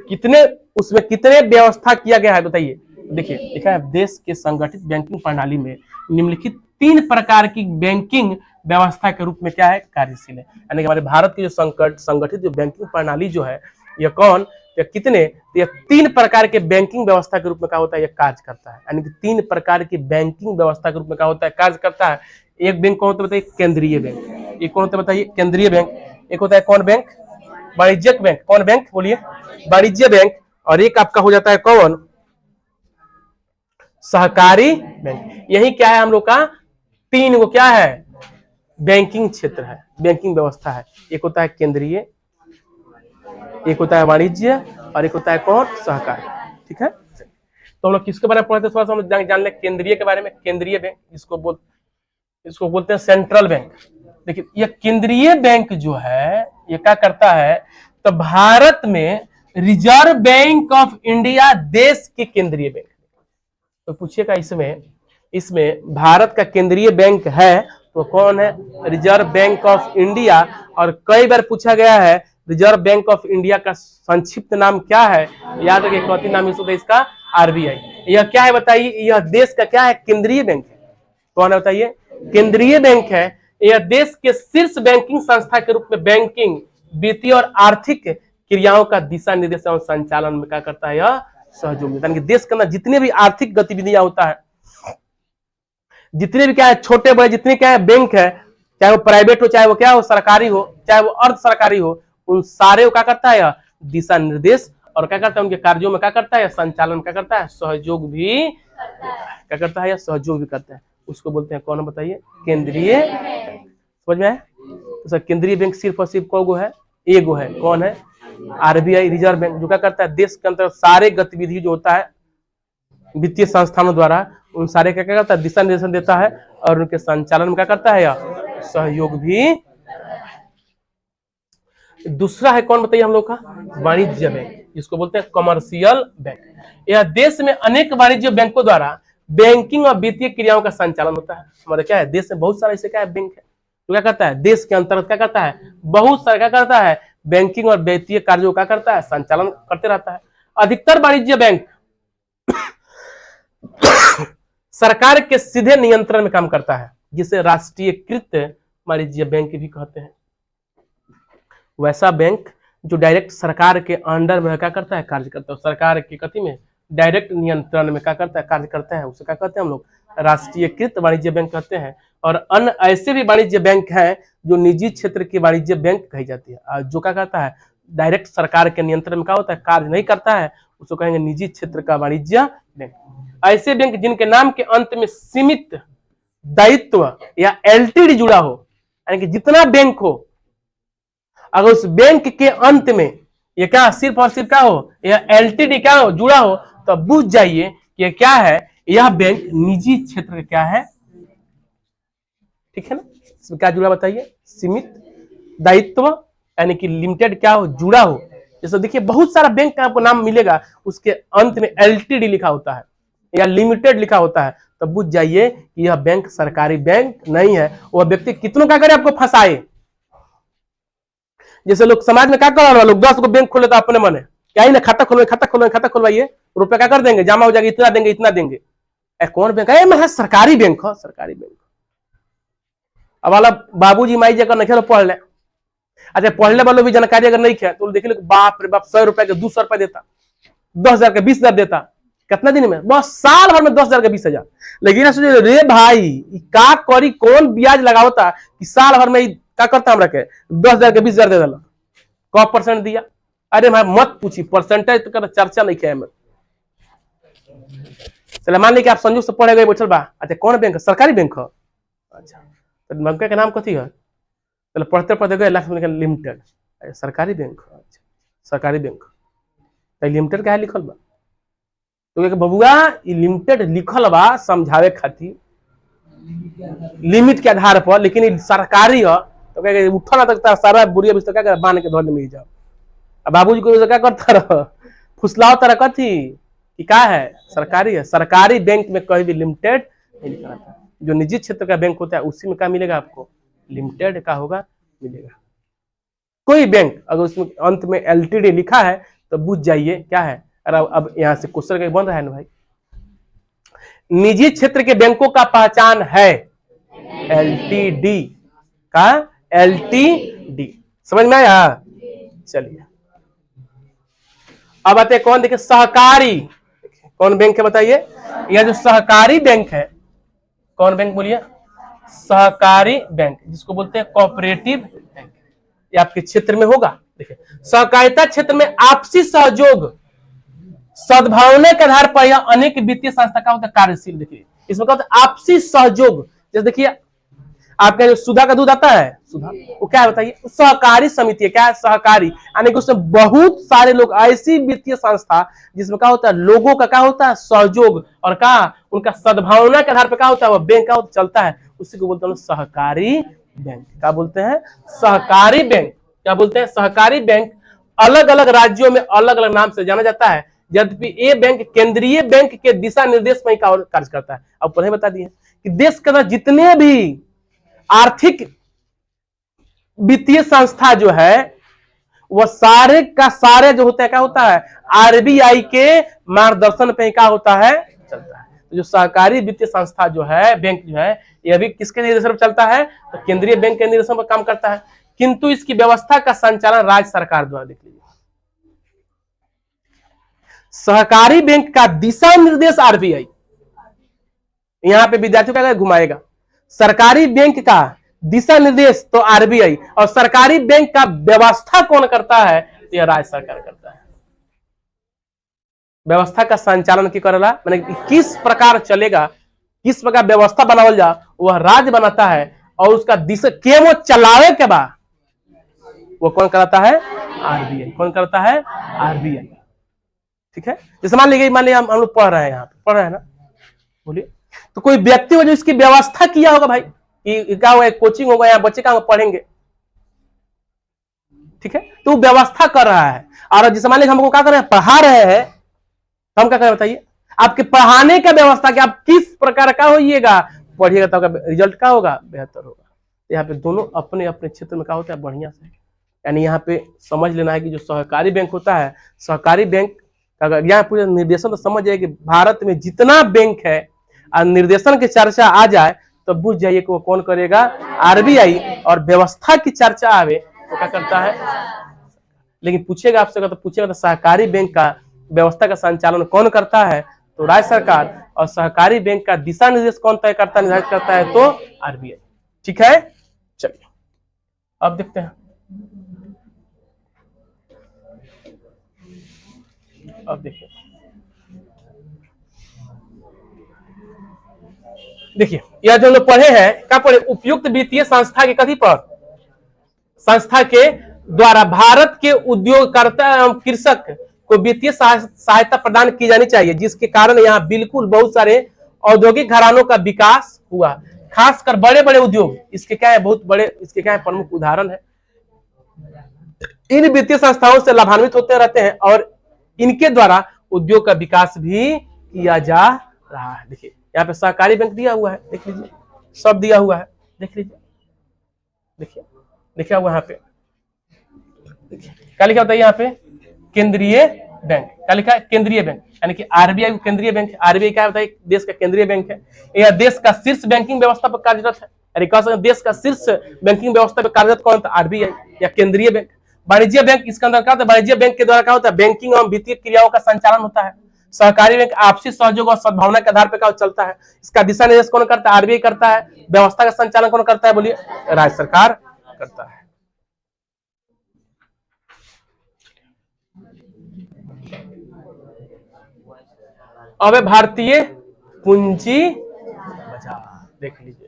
कितने व्यवस्था किया गया है बताइए। देखिए लिखा है, देश के संगठित बैंकिंग प्रणाली में निम्नलिखित तीन प्रकार की बैंकिंग व्यवस्था के रूप में क्या है? कार्यशील है। यानी कि हमारे भारत की जो संगठित जो बैंकिंग प्रणाली जो है, यह कौन या कितने? यह तीन प्रकार के बैंकिंग व्यवस्था के रूप में क्या होता है? यह कार्य करता है। यानी कि तीन प्रकार की बैंकिंग व्यवस्था के रूप में क्या होता है? कार्य करता है। एक बैंक कौन होता है बताइए? केंद्रीय बैंक। एक कौन होता है बताइए? केंद्रीय बैंक। एक होता है कौन बैंक? वाणिज्यिक बैंक। कौन बैंक बोलिए? वाणिज्य बैंक। और एक आपका हो जाता है कौन? सहकारी बैंक। यही क्या है हम लोग का? तीन वो क्या है? बैंकिंग क्षेत्र है, बैंकिंग व्यवस्था है। एक होता है केंद्रीय, एक होता है वाणिज्य और एक होता है कौन? सहकारी। ठीक है, तो हम लोग किसके बारे में पढ़ते थोड़ा सा हम जान ले केंद्रीय के बारे में। केंद्रीय बैंक इसको बोलते हैं सेंट्रल बैंक। देखिए, यह केंद्रीय बैंक जो है, ये क्या करता है, तो भारत में रिजर्व बैंक ऑफ इंडिया देश के केंद्रीय बैंक। तो पूछिएगा इसमें भारत का केंद्रीय बैंक है तो कौन है? Reserve bank of India. और कई बार पूछा गया है रिजर्व बैंक ऑफ इंडिया का संक्षिप्त नाम क्या है? याद रखिए, कौन नाम इसका? आरबीआई। यह क्या है बताइए? यह देश का क्या है? केंद्रीय बैंक है। कौन है बताइए? केंद्रीय बैंक है। यह देश के शीर्ष बैंकिंग संस्था के रूप में बैंकिंग, वित्तीय और आर्थिक क्रियाओं का दिशा निर्देशन और संचालन में क्या करता है? यह सहयोग। यानी कि देश के अंदर जितने भी आर्थिक गतिविधियां होता है, जितने भी क्या है छोटे बड़े जितने क्या है बैंक है, चाहे वो प्राइवेट हो, चाहे वो क्या हो सरकारी हो, चाहे वो अर्ध सरकारी हो, उन सारे को क्या करता है? यह दिशा निर्देश और क्या करता है? उनके कार्यों में क्या करता है? संचालन क्या करता है? सहयोग भी क्या करता है? यह सहयोग भी करता है। उसको बोलते हैं कौन बताइए? केंद्रीय। समझ में आया? तो सर केंद्रीय बैंक सिर्फ और सिर्फ कौ गो है? एगो है। कौन है? आरबीआई रिजर्व बैंक जो क्या करता है, देश के अंदर सारे गतिविधि जो होता है वित्तीय संस्थानों द्वारा, उन सारे क्या करता है, दिशा निर्देशन देता है और उनके संचालन में क्या करता है, यह सहयोग भी। दूसरा है कौन बताइए हम लोग का, वाणिज्य बैंक, जिसको बोलते हैं कमर्शियल बैंक। यह देश में अनेक वाणिज्य बैंकों द्वारा बैंकिंग और वित्तीय क्रियाओं का संचालन होता है। हमारे क्या है, देश में बहुत सारे ऐसे क्या है बैंक है, तो क्या करता है, देश के अंतर्गत क्या करता है, बहुत सारा क्या करता है, बैंकिंग और वित्तीय कार्यों का करता है, संचालन करते रहता है। अधिकतर वाणिज्य बैंक सरकार के सीधे नियंत्रण में काम करता है, जिसे राष्ट्रीयकृत वाणिज्य बैंक भी कहते हैं। वैसा बैंक जो डायरेक्ट सरकार के अंडर में क्या करता है, कार्य करता है, सरकार के कथी में, डायरेक्ट नियंत्रण में क्या करता है, कार्य करता है, उसे क्या कहते हैं हम लोग, राष्ट्रीयकृत वाणिज्य बैंक कहते हैं। और अन्य ऐसे भी वाणिज्य बैंक हैं जो निजी क्षेत्र के वाणिज्य बैंक कही जाती है, जो क्या करता है, डायरेक्ट सरकार के नियंत्रण में क्या होता है, कार्य नहीं करता है, उसको कहेंगे निजी क्षेत्र का वाणिज्य बैंक। ऐसे बैंक जिनके नाम के अंत में सीमित दायित्व या एलटीडी जुड़ा हो, यानी कि जितना बैंक हो, अगर उस बैंक के अंत में ये क्या सिर्फ और सिर्फ क्या हो, यह एलटीडी क्या हो, जुड़ा हो, तो बुझ जाइए कि क्या है, यह बैंक निजी क्षेत्र का क्या है, ठीक है ना। इसमें क्या जुड़ा बताइए, सीमित दायित्व यानी कि लिमिटेड क्या हो, जुड़ा हो। जैसे देखिए बहुत सारा बैंक का आपको नाम मिलेगा, उसके अंत में एलटीडी लिखा होता है या लिमिटेड लिखा होता है, तो बुझ जाइए कि यह बैंक सरकारी बैंक नहीं है। वह व्यक्ति कितनों का करे आपको फंसाए। जैसे लोग समाज में क्या कर रहा है, लोग 10 को बैंक खोले तो अपने मने क्या ही ना, खाता खोलवाइए, खाता खोलवाइए, खाता खोलवाइए, रुपया क्या कर देंगे, जमा हो जाएगा, इतना देंगे, इतना देंगे। कौन बैंक है, मैं सरकारी बैंक हो, सरकारी बैंक। अब वाला बाबूजी माई जगह नहीं खेलो पढ़ ले, अच्छा पढ़ने वालों भी जानकारी अगर नहीं खे तो देखिए बाप रे बाप 100 रुपए के 200 रुपए देता, 10,000 के 20,000 देता, कितना दिन में, बस साल भर में 10,000 के 20,000। लेकिन सोचे रे भाई का करी, कौन ब्याज लगावता कि साल भर में क्या करता हमरा के 10,000 के 20,000 दे दिला, कौ परसेंट दिया। अरे भाई मत पूछी, परसेंटेज तो चर्चा नहीं किया। चले मान ली कि आप संयुक्त से पढ़े गए बैठल बा, अच्छा कौन बैंक है, सरकारी बैंक है, अच्छा तो बैंक के नाम कथी है, चलो पढ़ते पढ़ते गए लास्ट में लिमिटेड, सरकारी बैंक, अच्छा सरकारी बैंक, तो लिमिटेड क्या लिखल बा, तो बबुआ लिमिटेड लिखल बा समझावे खातिर लिमिट के आधार पर, लेकिन सरकारी है तो क्या उठा ना तक सारा बुढ़िया बिस्तर क्या बांध के धोने में जाओ। अब बाबूजी को क्या करता रह, फुसलाओ तरह कथी कि क्या है, सरकारी है। सरकारी बैंक में कहीं भी लिमिटेड नहीं लिखा रहता, जो निजी क्षेत्र का बैंक होता है उसी में क्या मिलेगा आपको, लिमिटेड का होगा मिलेगा। कोई बैंक अगर उसमें अंत में एलटीडी लिखा है तो बुझ जाइए क्या है। अरे अब यहां से क्वेश्चन बन रहा है ना भाई, निजी क्षेत्र के बैंकों का पहचान है एलटीडी का, एलटीडी समझ में आया। चलिए अब आते कौन, देखिए सहकारी, कौन बैंक है बताइए, यह जो सहकारी बैंक है, कौन बैंक बोलिए, सहकारी बैंक, जिसको बोलते हैं कोऑपरेटिव बैंक, ये आपके क्षेत्र में होगा। देखिए सहकारिता क्षेत्र में आपसी सहयोग सद्भावना के आधार पर यह अनेक वित्तीय संस्था का होता है कार्यशील। देखिए इसमें क्या होता है, आपसी सहयोग। जैसे देखिए आपका जो सुधा का दूध आता है, सुधा वो क्या है बताइए, सहकारी समिति है, क्या है, सहकारी, यानी कि उसमें बहुत सारे लोग, ऐसी वित्तीय संस्था जिसमें क्या होता है, लोगों का क्या होता है, सहयोग और क्या उनका सद्भावना के आधार पर क्या होता है, वह बैंक का चलता है, उसी को बोलते हैं सहकारी बैंक। क्या बोलते हैं, सहकारी बैंक। क्या बोलते हैं, सहकारी बैंक। अलग अलग राज्यों में अलग अलग नाम से जाना जाता है, यद्यपि ये बैंक केंद्रीय बैंक के दिशा निर्देश में कार्य करता है। अब पहले बता दिए कि देश के अंदर जितने भी आर्थिक वित्तीय संस्था जो है वह सारे का सारे जो होता है क्या होता है, आरबीआई के मार्गदर्शन पे क्या होता है, चलता है। तो जो सहकारी वित्तीय संस्था जो है, बैंक जो है, यह भी किसके निर्देशन पर चलता है, तो केंद्रीय बैंक के निर्देशन पर काम करता है, किंतु इसकी व्यवस्था का संचालन राज्य सरकार द्वारा। देख लीजिए सहकारी बैंक का दिशा निर्देश आरबीआई, यहां पे विद्यार्थियों का घुमाएगा, सरकारी बैंक का दिशा निर्देश तो आरबीआई, और सरकारी बैंक का व्यवस्था कौन करता है, तो यह राज्य सरकार करता है। व्यवस्था का संचालन की करेला, माने किस प्रकार चलेगा, किस प्रकार व्यवस्था बनावल जा, वह राज्य बनाता है, और उसका दिशा के वो चलावे के बाद वो कौन कराता है, आरबीआई। कौन करता है? आरबीआई। ठीक है, जैसे मान लीजिए हम लोग पढ़ रहे हैं, यहाँ पे पढ़ रहे हैं ना, बोलिए, तो कोई व्यक्ति हो जो इसकी व्यवस्था किया होगा भाई, कि क्या होगा, कोचिंग होगा, यहाँ बच्चे क्या पढ़ेंगे, ठीक है, तो वो व्यवस्था कर रहा है। और जैसे मान लीजिए हमको क्या कर रहे हैं, पढ़ा रहे हैं, तो हम क्या करें बताइए, आपके पढ़ाने का व्यवस्था कि आप किस प्रकार का होइएगा, पढ़िएगा तो आपका रिजल्ट क्या होगा, बेहतर होगा। यहाँ पे दोनों अपने अपने क्षेत्र में क्या होता है, बढ़िया से। यानी यहाँ पे समझ लेना है कि जो सहकारी बैंक होता है, सहकारी बैंक अगर यहाँ पूरे निर्देशन तो समझ जाए कि भारत में जितना बैंक है और निर्देशन की चर्चा आ जाए तो बुझ जाइए कि वो कौन करेगा, आरबीआई। और व्यवस्था की चर्चा आवे तो क्या करता है, लेकिन पूछेगा आपसे तो पूछेगा तो सहकारी बैंक का व्यवस्था का संचालन कौन करता है, तो राज्य सरकार। और सहकारी बैंक का दिशा निर्देश कौन तय करता है, निर्धारित करता है, तो आरबीआई। ठीक है, चलिए अब देखते हैं। अब देखिए, यह जो लोग पढ़े हैं, क्या पढ़े, उपयुक्त वित्तीय संस्था के कथी पर, संस्था के द्वारा भारत के उद्योगकर्ता एवं कृषक को वित्तीय सहायता प्रदान की जानी चाहिए, जिसके कारण यहाँ बिल्कुल बहुत सारे औद्योगिक घरानों का विकास हुआ, खासकर बड़े बड़े उद्योग इसके क्या है, बहुत बड़े इसके क्या है, प्रमुख उदाहरण है। इन वित्तीय संस्थाओं से लाभान्वित होते रहते हैं और इनके द्वारा उद्योग का विकास भी किया जा रहा है। देखिए यहाँ पे सहकारी बैंक दिया हुआ है, देख लीजिए, सब दिया हुआ है, देख लीजिए, देखिए लिखा हुआ यहाँ पे, क्या लिखा होता है यहाँ पे, केंद्रीय बैंक, क्या लिखा है, केंद्रीय बैंक, यानी कि आरबीआई केंद्रीय बैंक है। आरबीआई क्या होता है, देश का केंद्रीय बैंक है। यह देश का शीर्ष बैंकिंग व्यवस्था पर कार्यरत है, यानी कह सकते देश का शीर्ष बैंकिंग व्यवस्था पर कार्यरत कौन था, आरबीआई या केंद्रीय बैंक। वाणिज्य बैंक इसके अंदर क्या होता है, वाणिज्य बैंक के द्वारा क्या होता है, बैंकिंग एवं वित्तीय क्रियाओं का संचालन होता है। सहकारी बैंक आपसी सहयोग और सद्भावना के आधार पर क्या चलता है, इसका दिशा निर्देश कौन करता है, आरबीआई करता है। व्यवस्था का संचालन कौन करता है, बोलिए, राज्य सरकार करता है। अब भारतीय पूंजी बाजार, देख लीजिए,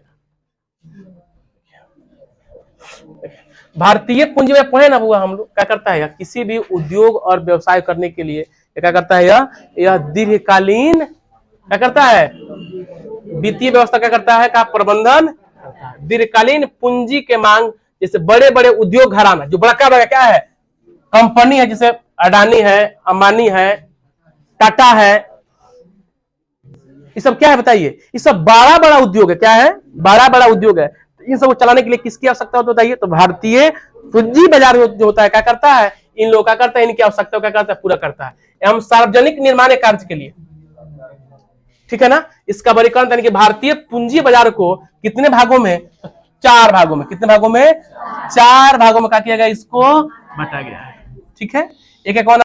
भारतीय पूंजी में पढ़े ना हुआ हम लोग, क्या करता है, किसी भी उद्योग और व्यवसाय करने के लिए क्या करता है, यह दीर्घकालीन क्या करता है, वित्तीय व्यवस्था क्या करता है, का प्रबंधन करता है। दीर्घकालीन पूंजी के मांग, जैसे बड़े बड़े उद्योग घराना जो बड़ा बड़ा क्या है, कंपनी है, जैसे अडानी है, अंबानी है, टाटा है, ये सब क्या है बताइए, ये सब बड़ा बड़ा उद्योग है, क्या है, बड़ा बड़ा उद्योग है। तो इन सबको चलाने के लिए किसकी आवश्यकता होती है बताइए, तो भारतीय पूंजी बाजार जो होता है क्या करता है, इन लोगों का करता है, इनकी आवश्यकता क्या करता है, पूरा करता है। एवं सार्वजनिक निर्माण कार्य के लिए, ठीक है ना, इसका वर्गीकरण यानी कि भारतीय पूंजी बाजार को कितने भागों में, 4 भागों में, कितने भागों में, 4 भागों में क्या किया गया, इसको बांटा गया है। ठीक है, एक एक